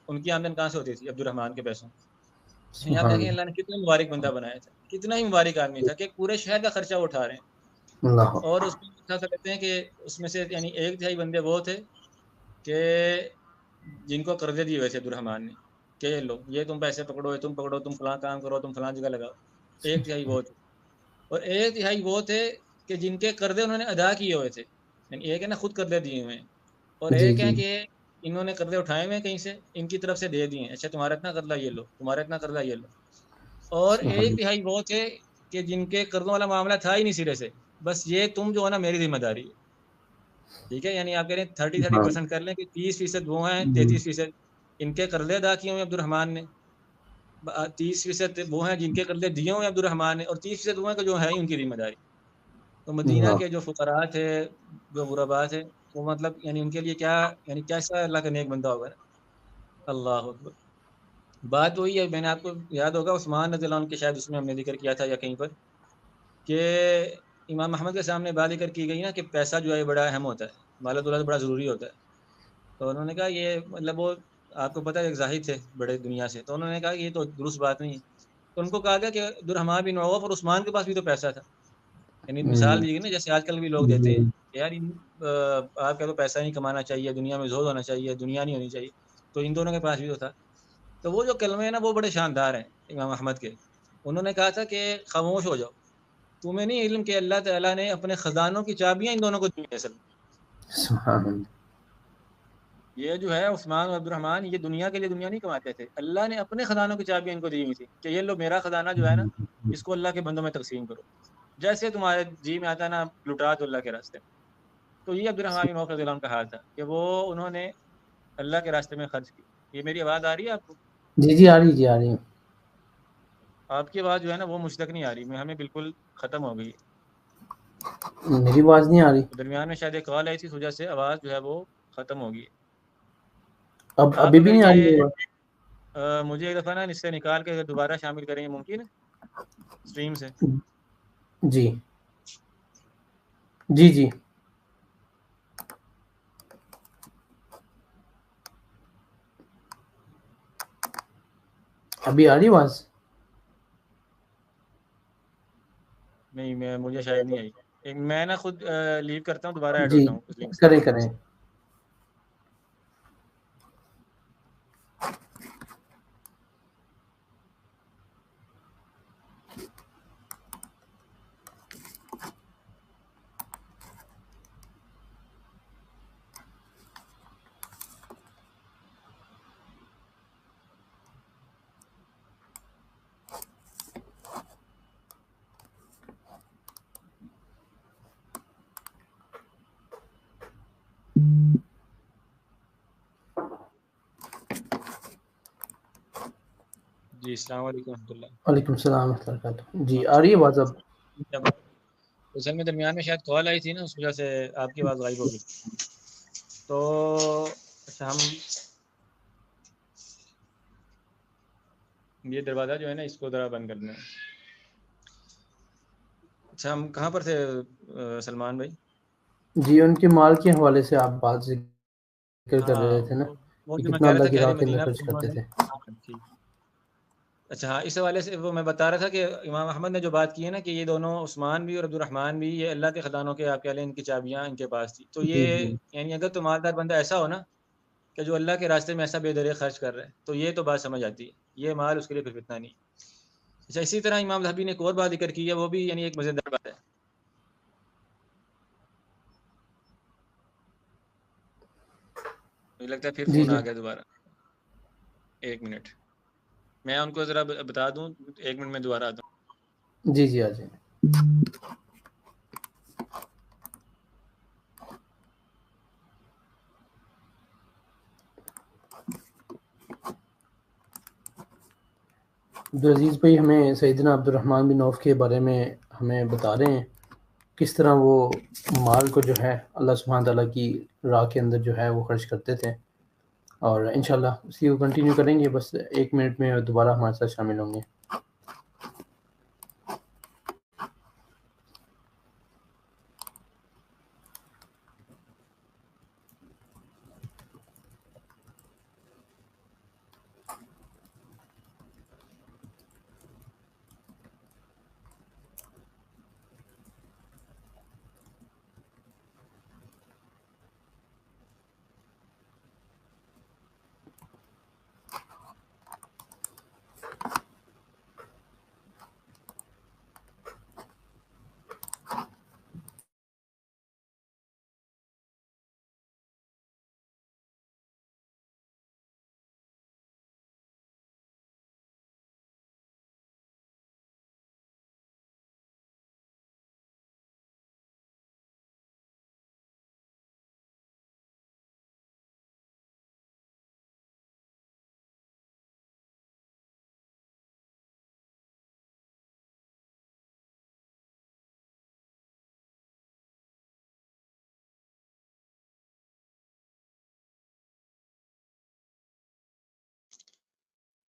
ان کی آمدن کہاں سے ہوتی تھی؟ عبد الرحمن کے پیسوں۔ یعنی آپ دیکھیں اللہ نے کتنا مبارک بندہ بنایا تھا، کتنا ہی مبارک آدمی تھا کہ پورے شہر کا خرچہ وہ اٹھا رہے ہیں، اور اس میں ایسا کہتے ہیں کہ اس میں سے یعنی 1/3 بندے وہ تھے کہ جن کو قرضے دیے ہوئے تھے عبد الرحمن نے کہ یہ لو، یہ تم پیسے پکڑو، یہ تم پکڑو، تم فلاں کام کرو، تم فلاں جگہ لگاؤ۔ 1/3 وہ تھے، اور 1/3 وہ تھے کہ جن کے قرضے انہوں نے ادا کیے ہوئے تھے، یعنی ایک ہے نا خود قرضے دیے ہوئے ہیں، اور جی ایک ہے جی کہ انہوں نے قرضے اٹھائے ہوئے ہیں کہیں سے، ان کی طرف سے دے دیے ہیں، اچھا تمہارا اتنا قرضہ یہ لو، تمہارا اتنا قرضہ یہ لو۔ اور 1/3 وہ تھے کہ جن کے قرضوں والا معاملہ تھا ہی نہیں سرے سے، بس یہ تم جو ہے نا میری ذمہ داری ہے، ٹھیک ہے، یعنی آپ کہہ رہے ہیں 30% کر لیں کہ 30% وہ ہیں، 33% ان کے قرضے ادا کیے ہوئے عبد الرحمن نے، 30% وہ ہیں جن کے قرضے دیے ہوئے عبد الرحمن نے، اور 30% وہ ہیں کہ جو ہے ان کی ذمہ داری۔ تو مدینہ کے جو فقراء تھے، جو غرباء تھے، وہ مطلب یعنی ان کے لیے کیا، یعنی کیسا اللہ کا نیک بندہ ہوگا نا۔ اللہ اکبر۔ بات وہی ہے، میں نے آپ کو یاد ہوگا عثمان رضی اللہ عنہ کے شاید اس میں ہم نے ذکر کیا تھا یا کہیں پر، کہ امام احمد کے سامنے بات ذکر کی گئی نا کہ پیسہ جو ہے بڑا اہم ہوتا ہے، مال و دولت بڑا ضروری ہوتا ہے، تو انہوں نے کہا یہ مطلب وہ آپ کو پتہ ہے ایک زاہد تھے بڑے دنیا سے، تو انہوں نے کہا کہ یہ تو درست بات نہیں ہے، تو ان کو کہا گیا کہ عبدالرحمن بن عوف اور عثمان کے پاس بھی تو پیسہ تھا، یعنی مثال دی گئی نا جیسے آج کل بھی لوگ دیتے ہیں کہ یار آپ کا تو پیسہ نہیں کمانا چاہیے، دنیا میں زہد ہونا چاہیے، دنیا نہیں ہونی چاہیے، تو ان دونوں کے پاس بھی تو تھا۔ تو وہ جو کلمے ہیں نا وہ بڑے شاندار ہیں امام احمد کے، انہوں نے کہا تھا کہ خاموش ہو جاؤ، تمہیں نہیں علم کہ اللہ تعالیٰ نے اپنے خزانوں کی چابیاں ان دونوں کو دی ہیں اصل میں۔ سبحان اللہ۔ یہ جو ہے عثمان اور عبدالرحمن یہ دنیا کے لیے دنیا نہیں کماتے تھے، اللہ نے اپنے خزانوں کی چابیاں ان کو دی ہوئی تھی کہ یہ لو میرا خزانہ جو ہے نا اس کو اللہ کے بندوں میں تقسیم کرو، جیسے تمہارے جی میں آتا ہے نا لٹا دو اللہ کے راستے میں۔ تو یہ عبدالرحمن بن عوف رضی اللہ عنہ کا حال تھا کہ وہ انہوں نے اللہ کے راستے میں خرچ کی۔ یہ میری آواز آ رہی ہے آپ کو؟ جی جی آ رہی، جی آ رہی ہے۔ آپ کی آواز جو ہے نا وہ مجھ تک نہیں آ رہی، ہمیں بالکل ختم ہو گئی، میری آواز نہیں آ رہی؟ درمیان میں شاید ایک کال آئی تھی اس وجہ سے آواز جو ہے وہ ختم ہو گئی۔ اب آپ ابھی بھی اگر نہیں آ رہی یہ ہے؟ مجھے ایک دفعہ نا اس سے نکال کے دوبارہ شامل کریں، یہ ممکن ہے اسٹریم سے؟ جی جی جی ابھی آ رہی آواز؟ نہیں مجھے شاید نہیں آئی، میں نا خود لیو کرتا ہوں، دوبارہ ایڈ جی ہوتا ہوں اس لنک سے۔ کریں کریں۔ جی السلام علیکم ورحمۃ اللہ۔ وعلیکم السلام ورحمۃ اللہ وبرکاتہ۔ جی آ رہی ہے آواز اب؟ اصل میں درمیان میں شاید کال آئی تھی نا اس وجہ سے آپ کی آواز غائب ہو گئی۔ تو اچھا ہم یہ دروازہ جو ہے نا اس کو ذرا بند کرنا ہے۔ اچھا ہم کہاں پر تھے سلمان بھائی؟ جی ان کے مال کے حوالے سے آپ بات ذکر کر ہاں رہے تھے نا وہ کہ جو میں کتنا کہہ رہا تھا اللہ کی کہ اہل راہ کے مدینہ اندر خرچ کو انہوں کرتے نے، تھے۔ ٹھیک، اچھا ہاں اس حوالے سے وہ میں بتا رہا تھا کہ امام احمد نے جو بات کی ہے نا کہ یہ دونوں عثمان بھی اور عبدالرحمن بھی یہ اللہ کے خزانوں کے آپ کہہ لیں ان کی چابیاں ان کے پاس تھی، تو جی یہ جی یعنی اگر تو مالدار بندہ ایسا ہو نا کہ جو اللہ کے راستے میں ایسا بے درے خرچ کر رہا ہے تو یہ تو بات سمجھ آتی ہے، یہ مال اس کے لیے پھر فتنہ نہیں۔ اچھا اسی طرح امام ذہبی نے ایک اور بات ذکر کی ہے، وہ بھی یعنی ایک مزیدار بات ہے۔ مجھے لگتا ہے پھر جی فون جی آ گیا دوبارہ، ایک منٹ میں ان کو ذرا بتا دوں، ایک منٹ میں دوبارہ آتا ہوں۔ جی جی آ جائیں۔ عبدالعزیز بھائی ہمیں سیدنا عبدالرحمن بن عوف کے بارے میں ہمیں بتا رہے ہیں کس طرح وہ مال کو جو ہے اللہ سبحانہ تعالیٰ کی راہ کے اندر جو ہے وہ خرچ کرتے تھے، اور انشاءاللہ اسی کو کنٹینیو کریں گے، بس ایک منٹ میں دوبارہ ہمارے ساتھ شامل ہوں گے۔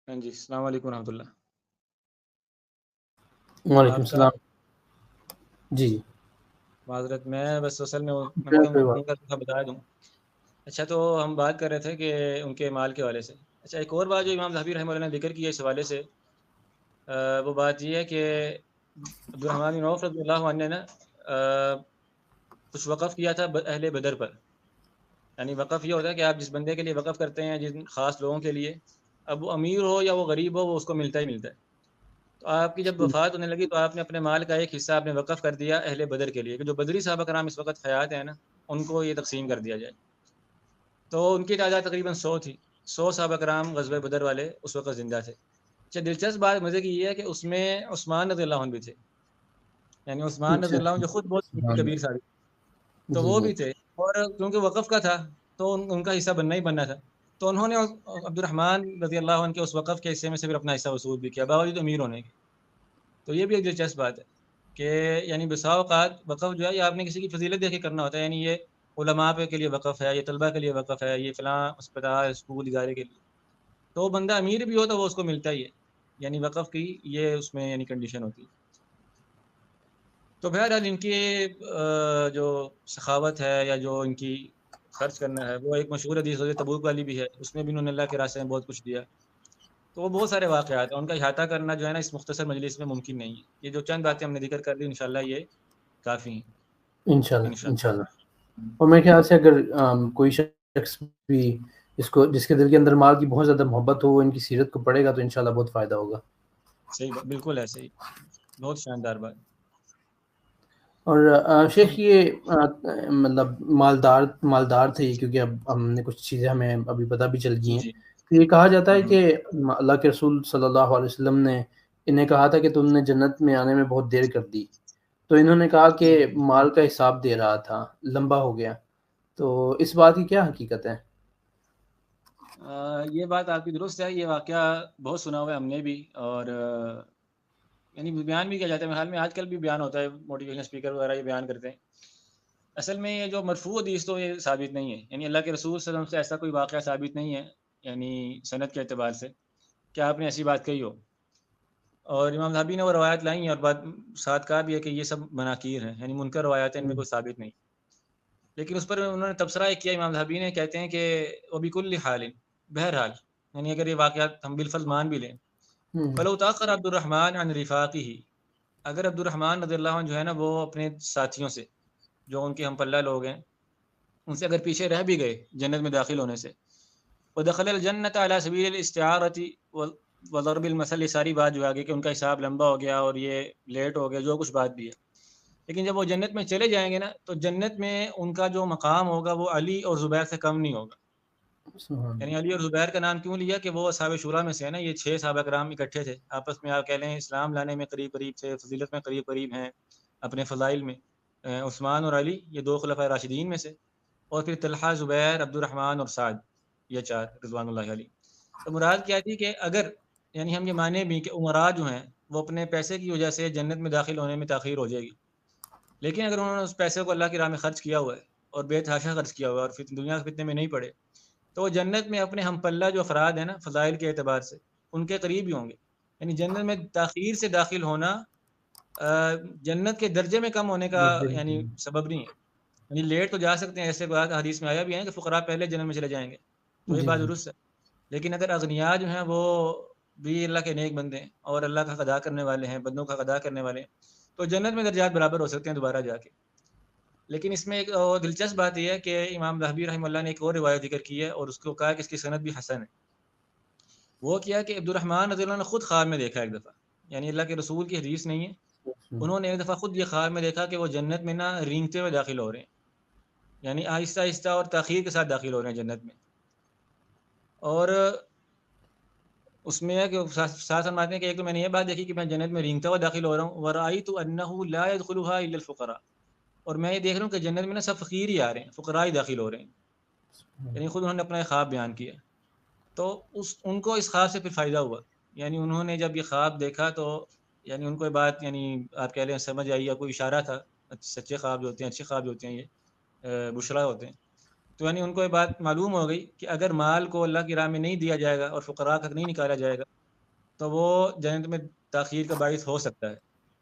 ہاں جی السلام علیکم ورحمۃ اللہ۔ وعلیکم آپ کا السلام۔ جی معذرت، میں بس اصل میں کوئی بات فون کر کے بتا دوں اچھا، تو ہم بات کر رہے تھے کہ ان کے مال کے حوالے سے. اچھا، ایک اور بات جو امام ذہبی رحمہ اللہ نے ذکر کی ہے اس حوالے سے، وہ بات یہ ہے کہ عبدالرحمن بن عوف رضی اللہ عنہ نے نا کچھ وقف کیا تھا اہل بدر پر. یعنی وقف یہ ہوتا ہے کہ آپ جس بندے کے لیے وقف کرتے ہیں جن خاص لوگوں کے لیے، اب وہ امیر ہو یا وہ غریب ہو، وہ اس کو ملتا ہی ملتا ہے. تو آپ کی جب وفات ہونے لگی تو آپ نے اپنے مال کا ایک حصہ آپ نے وقف کر دیا اہل بدر کے لیے، کہ جو بدری صحابہ کرام اس وقت حیات ہیں نا، ان کو یہ تقسیم کر دیا جائے. تو ان کی تعداد تقریباً 100 تھی. 100 صحابہ کرام غزوہ بدر والے اس وقت زندہ تھے. اچھا، دلچسپ بات مزے کی یہ ہے کہ اس میں عثمان رضی اللہ عنہ بھی تھے. یعنی عثمان رضی اچھا اللہ عنہ جو خود بہت کبیر صحابی، تو جی وہ جی بھی تھے. اور کیونکہ وقف کا تھا تو ان کا حصہ بننا ہی بننا تھا. تو انہوں نے عبد الرحمن رضی اللہ عنہ کے اس وقف کے حصے میں سے پھر اپنا حصہ وصول بھی کیا باوجود امیر ہونے کے. تو یہ بھی ایک دلچسپ بات ہے کہ یعنی بسا اوقات وقف جو ہے یہ آپ نے کسی کی فضیلت دیکھ کے کرنا ہوتا ہے. یعنی یہ علماء پہ کے لیے وقف ہے، یہ طلبہ کے لیے وقف ہے، یہ فلاں اسپتال اسکول ادارے کے لیے. تو بندہ امیر بھی ہو تو وہ اس کو ملتا ہی ہے. یعنی وقف کی یہ اس میں یعنی کنڈیشن ہوتی ہے. تو بہرحال ان کی جو سخاوت ہے یا جو ان کی خرچ کرنا ہے، وہ ایک مشہور حدیث غزوہ تبوک والی بھی ہے، اس میں بھی انہوں نے اللہ کے راستے میں بہت کچھ دیا. تو وہ بہت سارے واقعات ہیں، ان کا احاطہ کرنا جو ہے نا اس مختصر مجلس میں ممکن نہیں ہے. یہ جو چند باتیں ہم نے ذکر کر دی انشاءاللہ یہ کافی ہیں انشاءاللہ انشاءاللہ. انشاءاللہ. اور میرے خیال سے اگر کوئی شخص بھی جس کے دل کے اندر مال کی بہت زیادہ محبت ہو، وہ ان کی سیرت کو پڑھے گا تو انشاءاللہ بہت فائدہ ہوگا. صحیح بالکل ہے، صحیح، بہت شاندار بات. اور شیخ یہ مطلب مالدار تھے یہ، کیونکہ اب ہم نے کچھ چیزیں ہمیں ابھی پتہ بھی چل گئی ہیں. جی. تو یہ کہا جاتا ہے کہ اللہ کے رسول صلی اللہ علیہ وسلم نے انہیں کہا تھا کہ تم نے جنت میں آنے میں بہت دیر کر دی. تو انہوں نے کہا کہ مال کا حساب دے رہا تھا، لمبا ہو گیا. تو اس بات کی کیا حقیقت ہے؟ یہ بات آپ کی درست ہے. یہ واقعہ بہت سنا ہوا ہے ہم نے بھی، اور یعنی بیان بھی کیا جاتا ہے. میرے حال میں آج کل بھی بیان ہوتا ہے، موٹیویشن اسپیکر وغیرہ یہ بیان کرتے ہیں. اصل میں یہ جو مرفوع حدیث تو یہ ثابت نہیں ہے. یعنی اللہ کے رسول صلی اللہ علیہ وسلم سے ایسا کوئی واقعہ ثابت نہیں ہے یعنی سند کے اعتبار سے کہ آپ نے ایسی بات کہی ہو. اور امام ذہبی نے وہ روایت لائی ہیں، اور بات ساتھ کہا بھی ہے کہ یہ سب مناکیر ہیں، یعنی منکر روایات ہیں، ان میں کوئی ثابت نہیں. لیکن اس پر انہوں نے تبصرہ ایک کیا امام ذہبی نے، کہتے ہیں کہ وبکل حال، بہرحال یعنی اگر یہ واقعات ہم بالفرض مان بھی لیں، فلو تاخر عبد الرحمن عن رفاقہ، اگر عبد الرحمن رضی اللہ عنہ جو ہے نا وہ اپنے ساتھیوں سے جو ان کے ہم پلہ لوگ ہیں ان سے اگر پیچھے رہ بھی گئے جنت میں داخل ہونے سے، ودخل الجنت علی سبیل الاستعارۃ وضرب المثل، یہ ساری بات جو آگے کہ ان کا حساب لمبا ہو گیا اور یہ لیٹ ہو گیا، جو کچھ بات بھی ہے. لیکن جب وہ جنت میں چلے جائیں گے نا تو جنت میں ان کا جو مقام ہوگا وہ علی اور زبیر سے کم نہیں ہوگا. یعنی علی اور زبیر کا نام کیوں لیا کہ وہ اصحاب شورا میں سے ہے نا، یہ 6 صحابہ کرام اکٹھے تھے آپس میں، آپ کہہ لیں اسلام لانے میں قریب قریب تھے، فضیلت میں قریب قریب ہیں اپنے فضائل میں. عثمان اور علی یہ 2 خلفائے راشدین میں سے، اور پھر طلحہ زبیر عبد الرحمن اور سعد، یہ 4 رضوان اللہ علیہ. تو مراد کیا تھی کہ اگر یعنی ہم یہ مانے بھی کہ عمراء جو ہیں وہ اپنے پیسے کی وجہ سے جنت میں داخل ہونے میں تاخیر ہو جائے گی، لیکن اگر انہوں نے اس پیسے کو اللہ کی راہ میں خرچ کیا ہوا ہے اور بے تحاشا خرچ کیا ہوا ہے اور دنیا کے فتنے میں نہیں پڑے، تو وہ جنت میں اپنے ہم پلہ جو افراد ہیں نا فضائل کے اعتبار سے ان کے قریب ہی ہوں گے. یعنی جنت میں تاخیر سے داخل ہونا جنت کے درجے میں کم ہونے کا یعنی سبب نہیں ہے. یعنی لیٹ تو جا سکتے ہیں، ایسے بات حدیث میں آیا بھی ہے کہ فقراء پہلے جنت میں چلے جائیں گے، تو یہ بات درست ہے. لیکن اگر اغنیاء جو ہیں وہ بھی اللہ کے نیک بندے ہیں اور اللہ کا ادا کرنے والے ہیں، بندوں کا ادا کرنے والے ہیں، تو جنت میں درجات برابر ہو سکتے ہیں دوبارہ جا کے. لیکن اس میں ایک دلچسپ بات یہ ہے کہ امام ذہبی رحمہ اللہ نے ایک اور روایت ذکر کی ہے اور اس کو کہا کہ اس کی سند بھی حسن ہے. وہ کیا کہ عبد الرحمن رضی اللہ عنہ نے خود خواب میں دیکھا ایک دفعہ، یعنی اللہ کے رسول کی حدیث نہیں ہے، انہوں نے ایک دفعہ خود یہ خواب میں دیکھا کہ وہ جنت میں نا رینگتے ہوئے داخل ہو رہے ہیں، یعنی آہستہ آہستہ اور تاخیر کے ساتھ داخل ہو رہے ہیں جنت میں. اور اس میں ہے کہ ساتھ فرماتے ہیں کہ ایک تو میں نے یہ بات دیکھی کہ میں جنت میں رینگتا ہوا داخل ہو رہا ہوں، ورأیت انہ لا يدخلها الا الفقراء، اور میں یہ دیکھ رہا ہوں کہ جنت میں نا سب فقیر ہی آ رہے ہیں، فقراء ہی داخل ہو رہے ہیں. یعنی خود انہوں نے اپنا خواب بیان کیا. تو ان کو اس خواب سے پھر فائدہ ہوا، یعنی انہوں نے جب یہ خواب دیکھا تو یعنی ان کو یہ بات یعنی آپ کہہ لیں سمجھ آئی یا کوئی اشارہ تھا. سچے خواب جو ہوتے ہیں، اچھے خواب جو ہوتے ہیں، یہ بشرا ہوتے ہیں. تو یعنی ان کو یہ بات معلوم ہو گئی کہ اگر مال کو اللہ کی راہ میں نہیں دیا جائے گا اور فقراء تک نہیں نکالا جائے گا تو وہ جنت میں تاخیر کا باعث ہو سکتا ہے،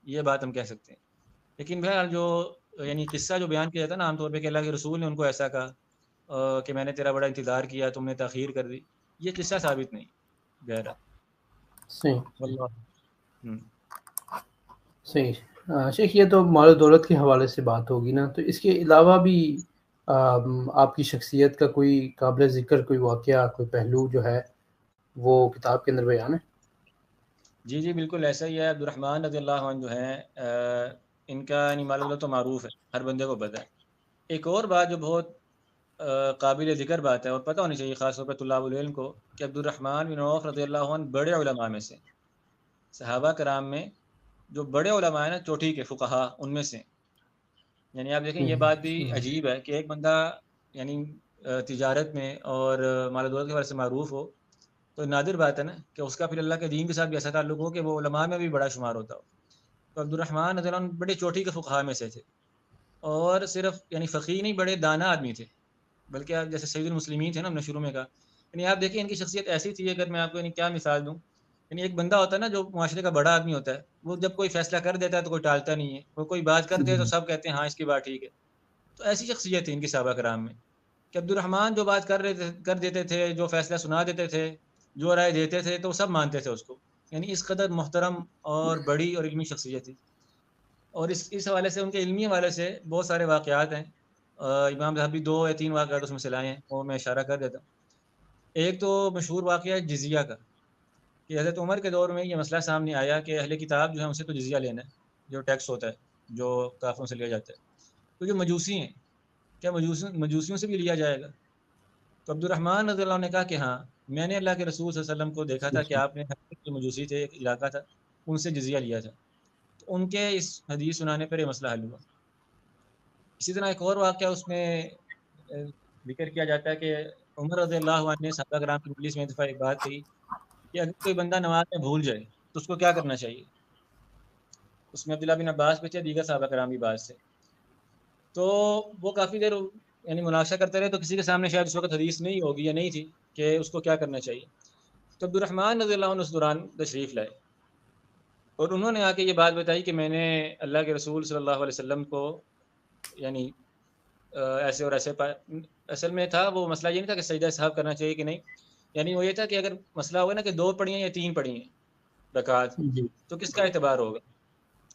یہ بات ہم کہہ سکتے ہیں. لیکن بہرحال جو یعنی قصہ جو بیان کیا جاتا ہے نا عام طور پہ کہ اللہ کے رسول نے ان کو ایسا کہا، کہ میں نے تیرا بڑا انتظار کیا تم نے تاخیر کر دی، یہ قصہ ثابت نہیں غیرہ صحیح واللہ۔ صحیح۔ شیخ یہ تو مال و دولت کے حوالے سے بات ہوگی نا، تو اس کے علاوہ بھی آپ کی شخصیت کا کوئی قابل ذکر کوئی واقعہ کوئی پہلو جو ہے وہ کتاب کے اندر بیان ہے؟ جی جی بالکل ایسا ہی ہے۔ عبد الرحمن رضی اللہ عنہ جو ہیں ان کا یعنی مال و دولت تو معروف ہے، ہر بندے کو پتہ ہے۔ ایک اور بات جو بہت قابل ذکر بات ہے اور پتہ ہونی چاہیے خاص طور پر طلاب العلم کو، کہ عبد الرحمن بن عوف رضی اللہ عنہ بڑے علماء میں سے، صحابہ کرام میں جو بڑے علماء ہیں نا، چوٹی کے فقہا ان میں سے۔ یعنی آپ دیکھیں یہ بات بھی عجیب ہے کہ ایک بندہ یعنی تجارت میں اور مال و دولت کے حوالے سے معروف ہو، تو نادر بات ہے نا کہ اس کا پھر اللہ کے دین کے ساتھ بھی ایسا تعلق ہو کہ وہ علماء میں بھی بڑا شمار ہوتا ہو۔ تو عبد الرحمن رضی اللہ عنہ بڑے چوٹی کے فقہا میں سے تھے، اور صرف یعنی فقیہ نہیں، بڑے دانا آدمی تھے، بلکہ آپ جیسے سید المسلمین تھے نا ہم نے شروع میں کہا، یعنی آپ دیکھیں ان کی شخصیت ایسی تھی، اگر میں آپ کو یعنی کیا مثال دوں، یعنی ایک بندہ ہوتا ہے نا جو معاشرے کا بڑا آدمی ہوتا ہے، وہ جب کوئی فیصلہ کر دیتا ہے تو کوئی ٹالتا نہیں ہے، وہ کوئی بات کر دے تو سب کہتے ہیں ہاں اس کی بات ٹھیک ہے۔ تو ایسی شخصیت تھی ان کی صحابہ کرام میں کہ عبد الرحمن جو بات کر دیتے تھے، جو فیصلہ سنا دیتے تھے، جو رائے دیتے تھے، تو سب مانتے تھے اس کو، یعنی اس قدر محترم اور بڑی اور علمی شخصیت تھی۔ اور اس حوالے سے ان کے علمی حوالے سے بہت سارے واقعات ہیں، امام ذہبی 2 یا 3 واقعات اس میں سے لائے ہیں، وہ میں اشارہ کر دیتا ہوں۔ ایک تو مشہور واقعہ ہے جزیہ کا، کہ حضرت عمر کے دور میں یہ مسئلہ سامنے آیا کہ اہل کتاب جو ہے ان سے تو جزیہ لینا ہے، جو ٹیکس ہوتا ہے جو کافروں سے لیا جاتا ہے، تو جو مجوسی ہیں کیا مجوسیوں سے بھی لیا جائے گا؟ تو عبد الرحمن رضی اللہ عنہ نے کہا کہ ہاں، میں نے اللہ کے رسول صلی اللہ علیہ وسلم کو دیکھا تھا کہ آپ نے جو مجوسی تھے، ایک علاقہ تھا، ان سے جزیہ لیا تھا، تو ان کے اس حدیث سنانے پر یہ مسئلہ حل ہوا۔ اسی طرح ایک اور واقعہ اس میں ذکر کیا جاتا ہے کہ عمر رضی اللہ عنہ نے صحابہ کرام کی مجلس میں دفعہ ایک بات کہی کہ اگر کوئی بندہ نماز میں بھول جائے تو اس کو کیا کرنا چاہیے؟ اس میں عبداللہ بن عباس بھی تھے، دیگر صحابہ کرام بھی بعض تھے، تو وہ کافی دیر یعنی مناقشہ کرتے رہے، تو کسی کے سامنے شاید اس وقت حدیث نہیں ہوگی یا نہیں تھی کہ اس کو کیا کرنا چاہیے۔ تو عبد الرحمن رضی اللہ عنہ اس دوران تشریف لائے اور انہوں نے آ کے یہ بات بتائی کہ میں نے اللہ کے رسول صلی اللہ علیہ وسلم کو یعنی ایسے اور ایسے اصل میں تھا وہ مسئلہ یہ نہیں تھا کہ سجدہ سہو کرنا چاہیے کہ نہیں، یعنی وہ یہ تھا کہ اگر مسئلہ ہوگا نا کہ 2 پڑھی ہیں یا 3 پڑھی ہیں رکعت، تو کس کا اعتبار ہوگا،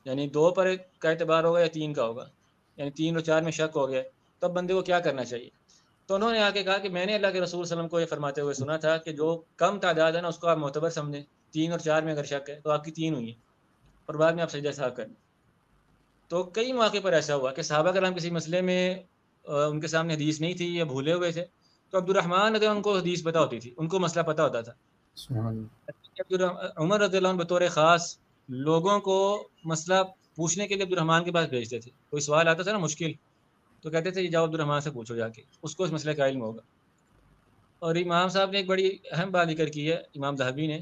یعنی 2 پر کا اعتبار ہوگا یا 3 کا ہوگا، یعنی 3 اور 4 میں شک ہو گیا، تب بندے کو کیا کرنا چاہیے؟ تو انہوں نے آ کے کہا کہ میں نے اللہ کے رسول صلی اللہ علیہ وسلم کو یہ فرماتے ہوئے سنا تھا کہ جو کم تعداد ہے نا اس کو آپ معتبر سمجھیں، 3 اور 4 میں اگر شک ہے تو آپ کی 3 ہوئی ہیں اور بعد میں آپ سجدہ سہو کریں۔ تو کئی مواقع پر ایسا ہوا کہ صحابہ کرام کسی مسئلے میں ان کے سامنے حدیث نہیں تھی یا بھولے ہوئے تھے، تو عبد الرحمن رضی اللہ عنہ ان کو حدیث پتہ ہوتی تھی، ان کو مسئلہ پتہ ہوتا تھا۔ عمر رضی اللہ عنہ بطور خاص لوگوں کو مسئلہ پوچھنے کے لیے عبد الرحمن کے پاس بھیجتے تھے، کوئی سوال آتا تھا نا مشکل، تو کہتے تھے جاؤ عبد الرحمن سے پوچھو جا کے، اس کو اس مسئلے کا علم ہوگا۔ اور امام صاحب نے ایک بڑی اہم بات ذکر کی ہے، امام ذہبی نے،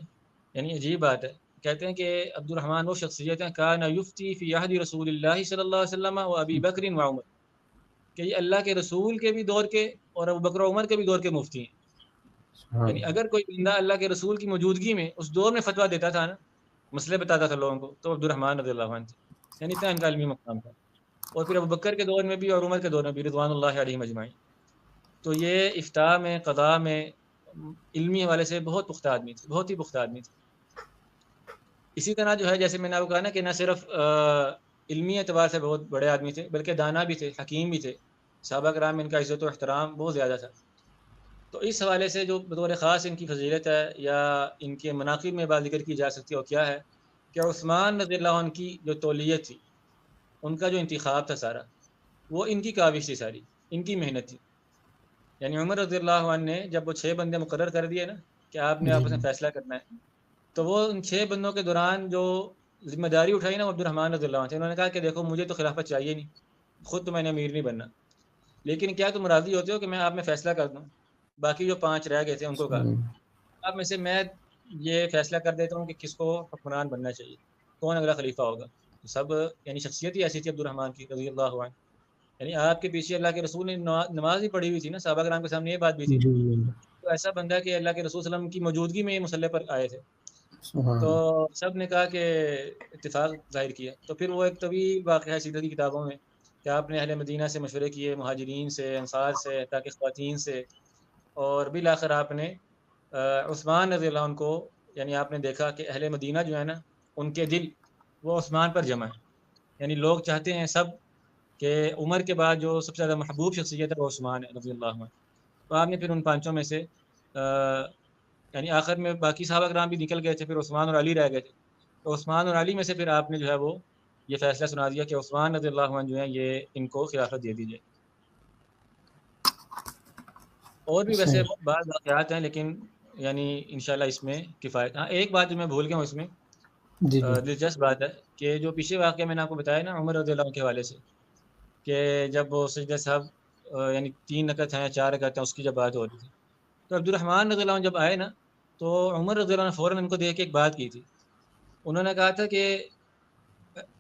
یعنی عجیب بات ہے، کہتے ہیں کہ عبد الرحمن وہ شخصیت ہیں کان یفتی فی عہد رسول اللہ صلی اللہ علیہ وسلم و ابی بکر و عمر، کہ یہ اللہ کے رسول کے بھی دور کے اور ابو بکر و عمر کے بھی دور کے مفتی ہیں۔ یعنی اگر کوئی بندہ اللہ کے رسول کی موجودگی میں اس دور میں فتویٰ دیتا تھا نا، مسئلے بتاتا تھا لوگوں کو، تو عبد الرحمن رضی اللہ عنہ تھے، یعنی اتنا ان کا علمی مقام تھا۔ اور پھر ابو بکر کے دور میں بھی اور عمر کے دور میں بھی رضوان اللہ علیہم اجمعین۔ تو یہ افتاء میں قضاء میں علمی حوالے سے بہت پختہ آدمی تھے، بہت ہی پختہ آدمی تھے۔ اسی طرح جو ہے جیسے میں نے آپ کو کہا نا کہ نہ صرف علمی اعتبار سے بہت بڑے آدمی تھے بلکہ دانا بھی تھے، حکیم بھی تھے، صحابہ کرام میں ان کا عزت و احترام بہت زیادہ تھا۔ تو اس حوالے سے جو بطور خاص ان کی فضیلت ہے یا ان کے مناقب میں بات ذکر کی جا سکتی ہے وہ کیا ہے کہ عثمان رضی اللہ عنہ کی جو تولیت تھی، ان کا جو انتخاب تھا سارا، وہ ان کی کاوش تھی، ساری ان کی محنت تھی۔ یعنی عمر رضی اللہ عنہ نے جب وہ 6 بندے مقرر کر دیے نا کہ آپ نے آپس میں فیصلہ کرنا ہے، تو وہ ان 6 بندوں کے دوران جو ذمہ داری اٹھائی نا عبد الرحمن رضی اللہ عنہ سے، انہوں نے کہا کہ دیکھو مجھے تو خلافت چاہیے نہیں، خود تو میں نے امیر نہیں بننا، لیکن کیا تم راضی ہوتے ہو کہ میں آپ میں فیصلہ کر دوں؟ باقی جو 5 رہ گئے تھے ان کو کہا آپ میں سے میں یہ فیصلہ کر دیتا ہوں کہ کس کو حکمران بننا چاہیے، کون اگلا خلیفہ ہوگا۔ تو سب یعنی شخصیت ہی ایسی تھی عبد الرحمن کی رضی اللہ عنہ، یعنی آپ کے پیچھے اللہ کے رسول نے نماز ہی پڑھی ہوئی تھی نا، صحابہ کرام کے سامنے یہ بات بھی تھی، تو ایسا بندہ کہ اللہ کے رسول صلی اللہ علیہ وسلم کی موجودگی میں یہ مسئلے پر آئے تھے، تو سب نے کہا کہ اتفاق ظاہر کیا۔ تو پھر وہ ایک طویل واقعہ ہے سیرت کی کتابوں میں کہ آپ نے اہل مدینہ سے مشورے کیے، مہاجرین سے، انصار سے، حتیٰ کہ خواتین سے، اور بالآخر آپ نے عثمان رضی اللہ عنہ کو، یعنی آپ نے دیکھا کہ اہل مدینہ جو ہے نا ان کے دل وہ عثمان پر جمع ہے. یعنی لوگ چاہتے ہیں سب کہ عمر کے بعد جو سب سے زیادہ محبوب شخصیت ہے وہ عثمان ہے رضی اللہ عنہ. تو آپ نے پھر ان پانچوں میں سے یعنی آخر میں باقی صحابہ کرام بھی نکل گئے تھے، پھر عثمان اور علی رہ گئے تھے. تو عثمان اور علی میں سے پھر آپ نے جو ہے وہ یہ فیصلہ سنا دیا کہ عثمان رضی اللہ عنہ جو ہیں یہ ان کو خلافت دے دی جائے. اور بھی ویسے صحیح. بعض واقعات ہیں لیکن یعنی انشاءاللہ اس میں کفایت. ہاں ایک بات جو میں بھول گیا ہوں اس میں، جی جی دلچسپ بات ہے کہ جو پیچھے واقعہ میں نے آپ کو بتایا نا عمر رضی اللہ عنہ کے حوالے سے، کہ جب وہ سجدہ صاحب یعنی 3 رکعت ہیں یا 4 رکعت ہیں اس کی جب بات ہو رہی تھی، تو عبد الرحمن رضی اللہ عنہ جب آئے نا تو عمر رضی اللہ عنہ فوراً ان کو دیکھ کے ایک بات کی تھی. انہوں نے کہا تھا کہ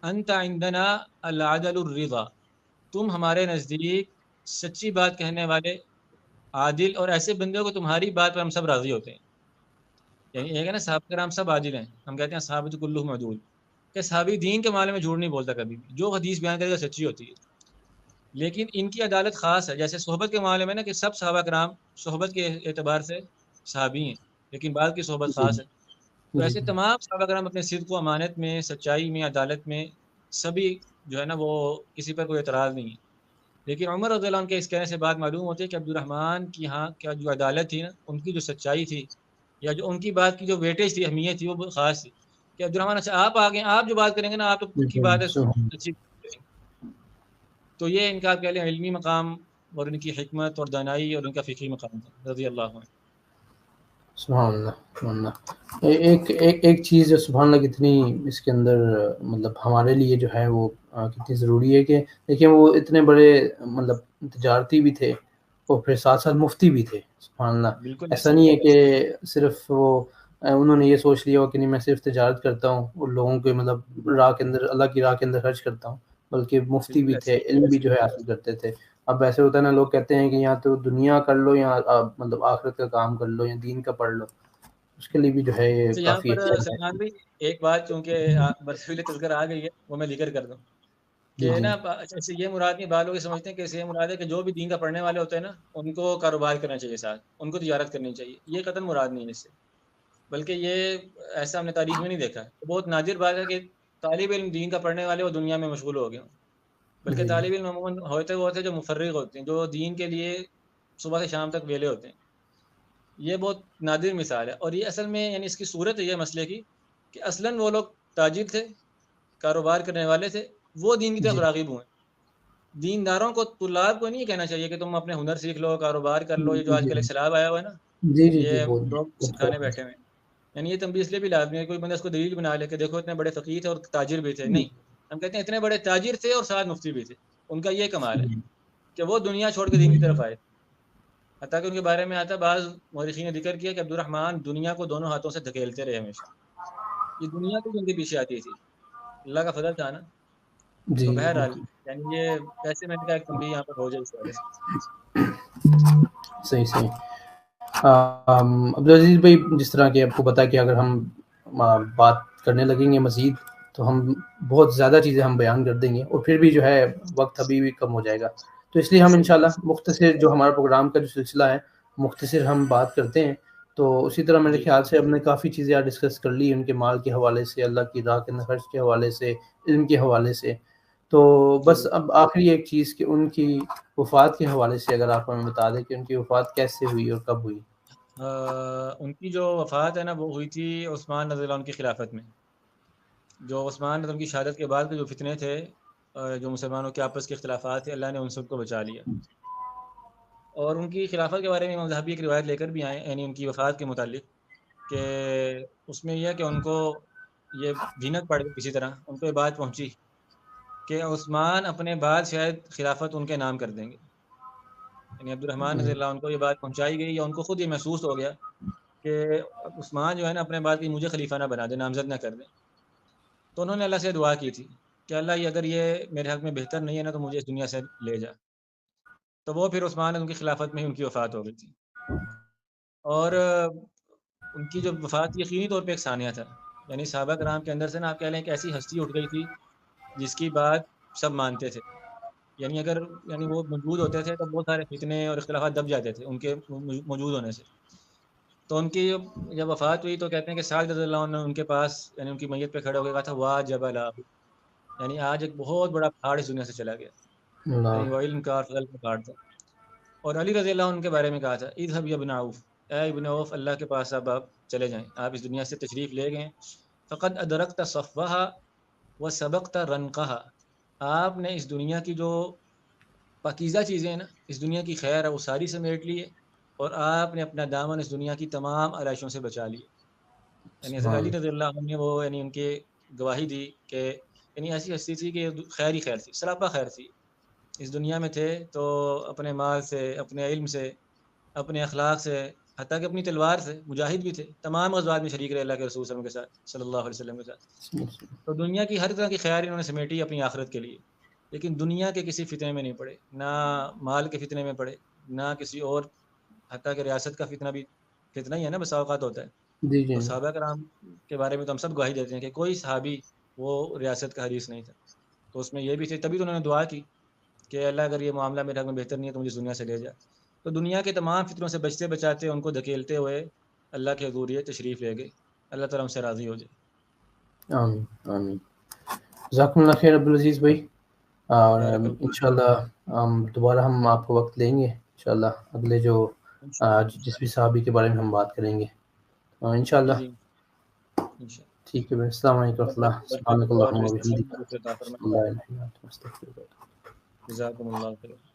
انت عندنا العدل الرضا، تم ہمارے نزدیک سچی بات کہنے والے، عادل اور ایسے بندے کو تمہاری بات پر ہم سب راضی ہوتے ہیں. یعنی ایک ہے نا صحابہ کرام سب عادل ہیں، ہم کہتے ہیں صحابہ کلہم عدول، کہ صحابی دین کے معاملے میں جھوٹ نہیں بولتا کبھی بھی، جو حدیث بیان کرے گا سچی ہوتی ہے. لیکن ان کی عدالت خاص ہے، جیسے صحبت کے معاملے میں نا کہ سب صحابہ کرام صحبت کے اعتبار سے صحابی ہیں لیکن بعض کی صحبت جی خاص ہے. تو جی ایسے تمام صحابہ کرام اپنے صدق و امانت میں، سچائی میں، عدالت میں سبھی جو ہے نا وہ کسی پر کوئی اعتراض نہیں ہے. لیکن عمر رضی اللہ عنہ کے اس کہنے سے بات معلوم ہوتی ہے کہ عبد الرحمن کی ہاں کیا جو عدالت تھی نا، ان کی جو سچائی تھی یا جو ان کی بات کی جو ویٹیج تھی، اہمیت تھی، وہ خاص تھی. کہ عبد الرحمن اچھا آپ آگے آپ جو بات کریں گے نا آپ تو پکی بات ہے سبحان سچی. تو یہ ان کا آپ کہہ لیں علمی مقام اور ان کی حکمت اور دانائی اور ان کا فقہی مقام تھا رضی اللہ عنہ. سبحان اللہ سبحان اللہ. ایک چیز جو سبحان اللہ کتنی اس کے اندر مطلب ہمارے لیے جو ہے وہ کتنی ضروری ہے کہ دیکھیں وہ اتنے بڑے مطلب تجارتی بھی تھے اور پھر ساتھ ساتھ مفتی بھی تھے. سبحان اللہ. بالکل ایسا نہیں ہے کہ صرف وہ انہوں نے یہ سوچ لیا ہو کہ نہیں میں صرف تجارت کرتا ہوں اور لوگوں کے مطلب راہ کے اندر اللہ کی راہ کے اندر خرچ کرتا ہوں، بلکہ مفتی بالکل بھی ایسے تھے، علم بھی جو ہے حاصل کرتے تھے. اب ایسے ہوتا ہے نا لوگ کہتے ہیں کہ یا تو دنیا کر لو یا مطلب آخرت کا کام کر لو یا دین کا پڑھ لو. اس کے لیے بھی جو ہے یہ اچھا یہاں کافی پر اچھا ہے. سلمان بھائی ایک بات چونکہ برسول تذکر آ گئی ہے وہ میں ذکر کر دوں جی کہ جی نا ایسے یہ مراد نہیں، بعض لوگ سمجھتے ہیں کہ اسے یہ مراد ہے کہ جو بھی دین کا پڑھنے والے ہوتے ہیں نا ان کو کاروبار کرنا چاہیے، ساتھ ان کو تجارت کرنی چاہیے. یہ قطعاً مراد نہیں ہے اس سے، بلکہ یہ ایسا ہم نے تاریخ میں نہیں دیکھا. بہت نادر بات ہے کہ طالب علم دین کا پڑھنے والے وہ دنیا میں مشغول ہو گئے ہوں، بلکہ جی طالب علم عموماً ہوتے وہ ہوتے ہیں جو مفرغ ہوتے ہیں، جو دین کے لیے صبح سے شام تک ویلے ہوتے ہیں. یہ بہت نادر مثال ہے. اور یہ اصل میں یعنی اس کی صورت ہے یہ مسئلے کی کہ اصلاً وہ لوگ تاجر تھے، کاروبار کرنے والے تھے، وہ دین کی طرف جی راغب ہوئے. دینداروں کو، طلاب کو نہیں کہنا چاہیے کہ تم اپنے ہنر سیکھ لو، کاروبار کر لو. یہ جو آج جی کل ایک سیلاب آیا ہوا ہے نا، جی جی جی یہ بہت لوگ سکھانے بیٹھے ہوئے ہیں. یعنی یہ تنبیہ اس لیے بھی لازمی ہے، کوئی بندہ اس کو دلیل بنا لے کہ دیکھو اتنے بڑے فقیر تھے اور تاجر بھی تھے. نہیں، ہم کہتے ہیں اتنے بڑے تاجر تھے اور ساتھ مفتی بھی تھے. ان کا یہ کمال ہے کہ وہ دنیا چھوڑ کے دین کی طرف آئے. حتیٰ کہ ان کے بارے میں آتا ہے، بعض مورخین نے ذکر کیا کہ عبد الرحمن دنیا کو دونوں ہاتھوں سے دھکیلتے رہے ہمیشہ. یہ دنیا کو ان کے پیچھے آتی تھی، اللہ کا فضل تھا نا. جی تو جی بہرحال بالکل یعنی یہ ایسے میں نے کہا ایک تنبیہ یہاں پر ہو جائے اس وجہ سے. صحیح صحیح. عبدالعزیز بھائی جس طرح کہ آپ کو پتا کہ اگر ہم بات کرنے لگیں گے مزید تو ہم بہت زیادہ چیزیں ہم بیان کر دیں گے اور پھر بھی جو ہے وقت ابھی بھی کم ہو جائے گا. تو اس لیے ہم صحیح انشاءاللہ مختصر جو ہمارا پروگرام کا جو سلسلہ ہے مختصر ہم بات کرتے ہیں. تو اسی طرح میرے جی خیال سے ہم نے کافی چیزیں ڈسکس کر لی ان کے مال کے حوالے سے، اللہ کی راہ کے خرچ کے حوالے سے، علم کے حوالے سے. تو بس جی. اب آخری ایک چیز کہ ان کی وفات کے حوالے سے اگر آپ ہمیں بتا دیں کہ ان کی وفات کیسے ہوئی اور کب ہوئی. ان کی جو وفات ہے نا وہ ہوئی تھی عثمان رضی اللہ عنہ کی خلافت میں. جو عثمان رضی اللہ عنہ کی شہادت کے بعد کے جو فتنے تھے، جو مسلمانوں کے آپس کے اختلافات تھے، اللہ نے ان سب کو بچا لیا. اور ان کی خلافت کے بارے میں امام ذہبی ایک روایت لے کر بھی آئے، یعنی ان کی وفات کے متعلق، کہ اس میں یہ ہے کہ ان کو یہ بھینک پڑ گئی کسی طرح، ان کو یہ بات پہنچی کہ عثمان اپنے بعد شاید خلافت ان کے نام کر دیں گے. یعنی عبد الرحمن رضی اللہ عنہ کو یہ بات پہنچائی گئی یا ان کو خود یہ محسوس ہو گیا کہ عثمان جو ہے نا اپنے بعد کی مجھے خلیفہ نہ بنا دے، نامزد نہ کر دیں. تو انہوں نے اللہ سے دعا کی تھی کہ اللہ یہ اگر یہ میرے حق میں بہتر نہیں ہے نا تو مجھے اس دنیا سے لے جا. تو وہ پھر عثمان ان کی خلافت میں ہی ان کی وفات ہو گئی تھی. اور ان کی جو وفات یقینی طور پہ ایک ثانیہ تھا. یعنی صحابہ کرام کے اندر سے نا آپ کہہ لیں کہ ایسی ہستی اٹھ گئی تھی جس کی بات سب مانتے تھے. یعنی اگر یعنی وہ موجود ہوتے تھے تو بہت سارے فتنے اور اختلافات دب جاتے تھے ان کے موجود ہونے سے. تو ان کی جب وفات ہوئی تو کہتے ہیں کہ سعد رضی اللہ عنہ ان کے پاس یعنی ان کی میت پہ کھڑے ہو کے کہا تھا واہ جبل، یعنی آج ایک بہت بڑا پہاڑ اس دنیا سے چلا گیا. یعنی وہ علم کا اور فضل کا پہاڑ تھا. اور علی رضی اللہ عنہ کے بارے میں کہا تھا اذهب یا ابن عوف، اے ابن عوف اللہ کے پاس اب آپ چلے جائیں، آپ اس دنیا سے تشریف لے گئے. فقد ادرکت صفوها وسبقت رنقها، آپ نے اس دنیا کی جو پاکیزہ چیزیں ہیں نا، اس دنیا کی خیر ہے وہ ساری سمیٹ لی ہے، اور آپ نے اپنا دامن اس دنیا کی تمام آلائشوں سے بچا لی. یعنی حضرت علی رضی اللہ عنہ نے وہ یعنی ان کی گواہی دی کہ یعنی ایسی ہستی تھی کہ خیر ہی خیر تھی، سراپا خیر تھی. اس دنیا میں تھے تو اپنے مال سے، اپنے علم سے، اپنے اخلاق سے، حتیٰ کہ اپنی تلوار سے مجاہد بھی تھے، تمام غزوات میں شریک رہے اللہ کے رسول صلی اللہ علیہ وسلم کے ساتھ. تو دنیا کی ہر طرح کی خیر انہوں نے سمیٹی اپنی آخرت کے لیے، لیکن دنیا کے کسی فتنے میں نہیں پڑے، نہ مال کے فتنے میں پڑے، نہ کسی اور، حتیٰ کہ ریاست کا فتنہ بھی فتنہ ہی ہے نا، بسا اوقات ہوتا ہے. جی جی اور صحابہ کرام کے بارے میں تو ہم سب گواہی دیتے ہیں کہ کوئی صحابی وہ ریاست کا حریص نہیں تھا. تو اس میں یہ بھی تھے، تبھی تو انہوں نے دعا کی کہ اللہ اگر یہ معاملہ میرے حق میں بہتر نہیں ہے تو مجھے دنیا سے لے جا. تو دنیا کے تمام فتنوں سے بچتے بچاتے ان کو دھکیلتے ہوئے اللہ کے حضور تشریف لے گئے. اللہ تعالیٰ ہم سے راضی ہو جائے. آمین آمین. جزاکم اللہ خیر عبدالعزیز بھائی، اور بارک اللہ. انشاءاللہ دوبارہ ہم آپ کو وقت لیں گے انشاءاللہ اگلے جو جس بھی صحابی کے بارے میں ہم بات کریں گے انشاءاللہ. جی انشاءاللہ. ٹھیک ہے بھائی، السلام علیکم و رحمۃ اللہ. سبحانک اللہم و بحمدک، عطا فرمائے. لا الہ الا انت، استغفرک. جزاکم اللہ خیر.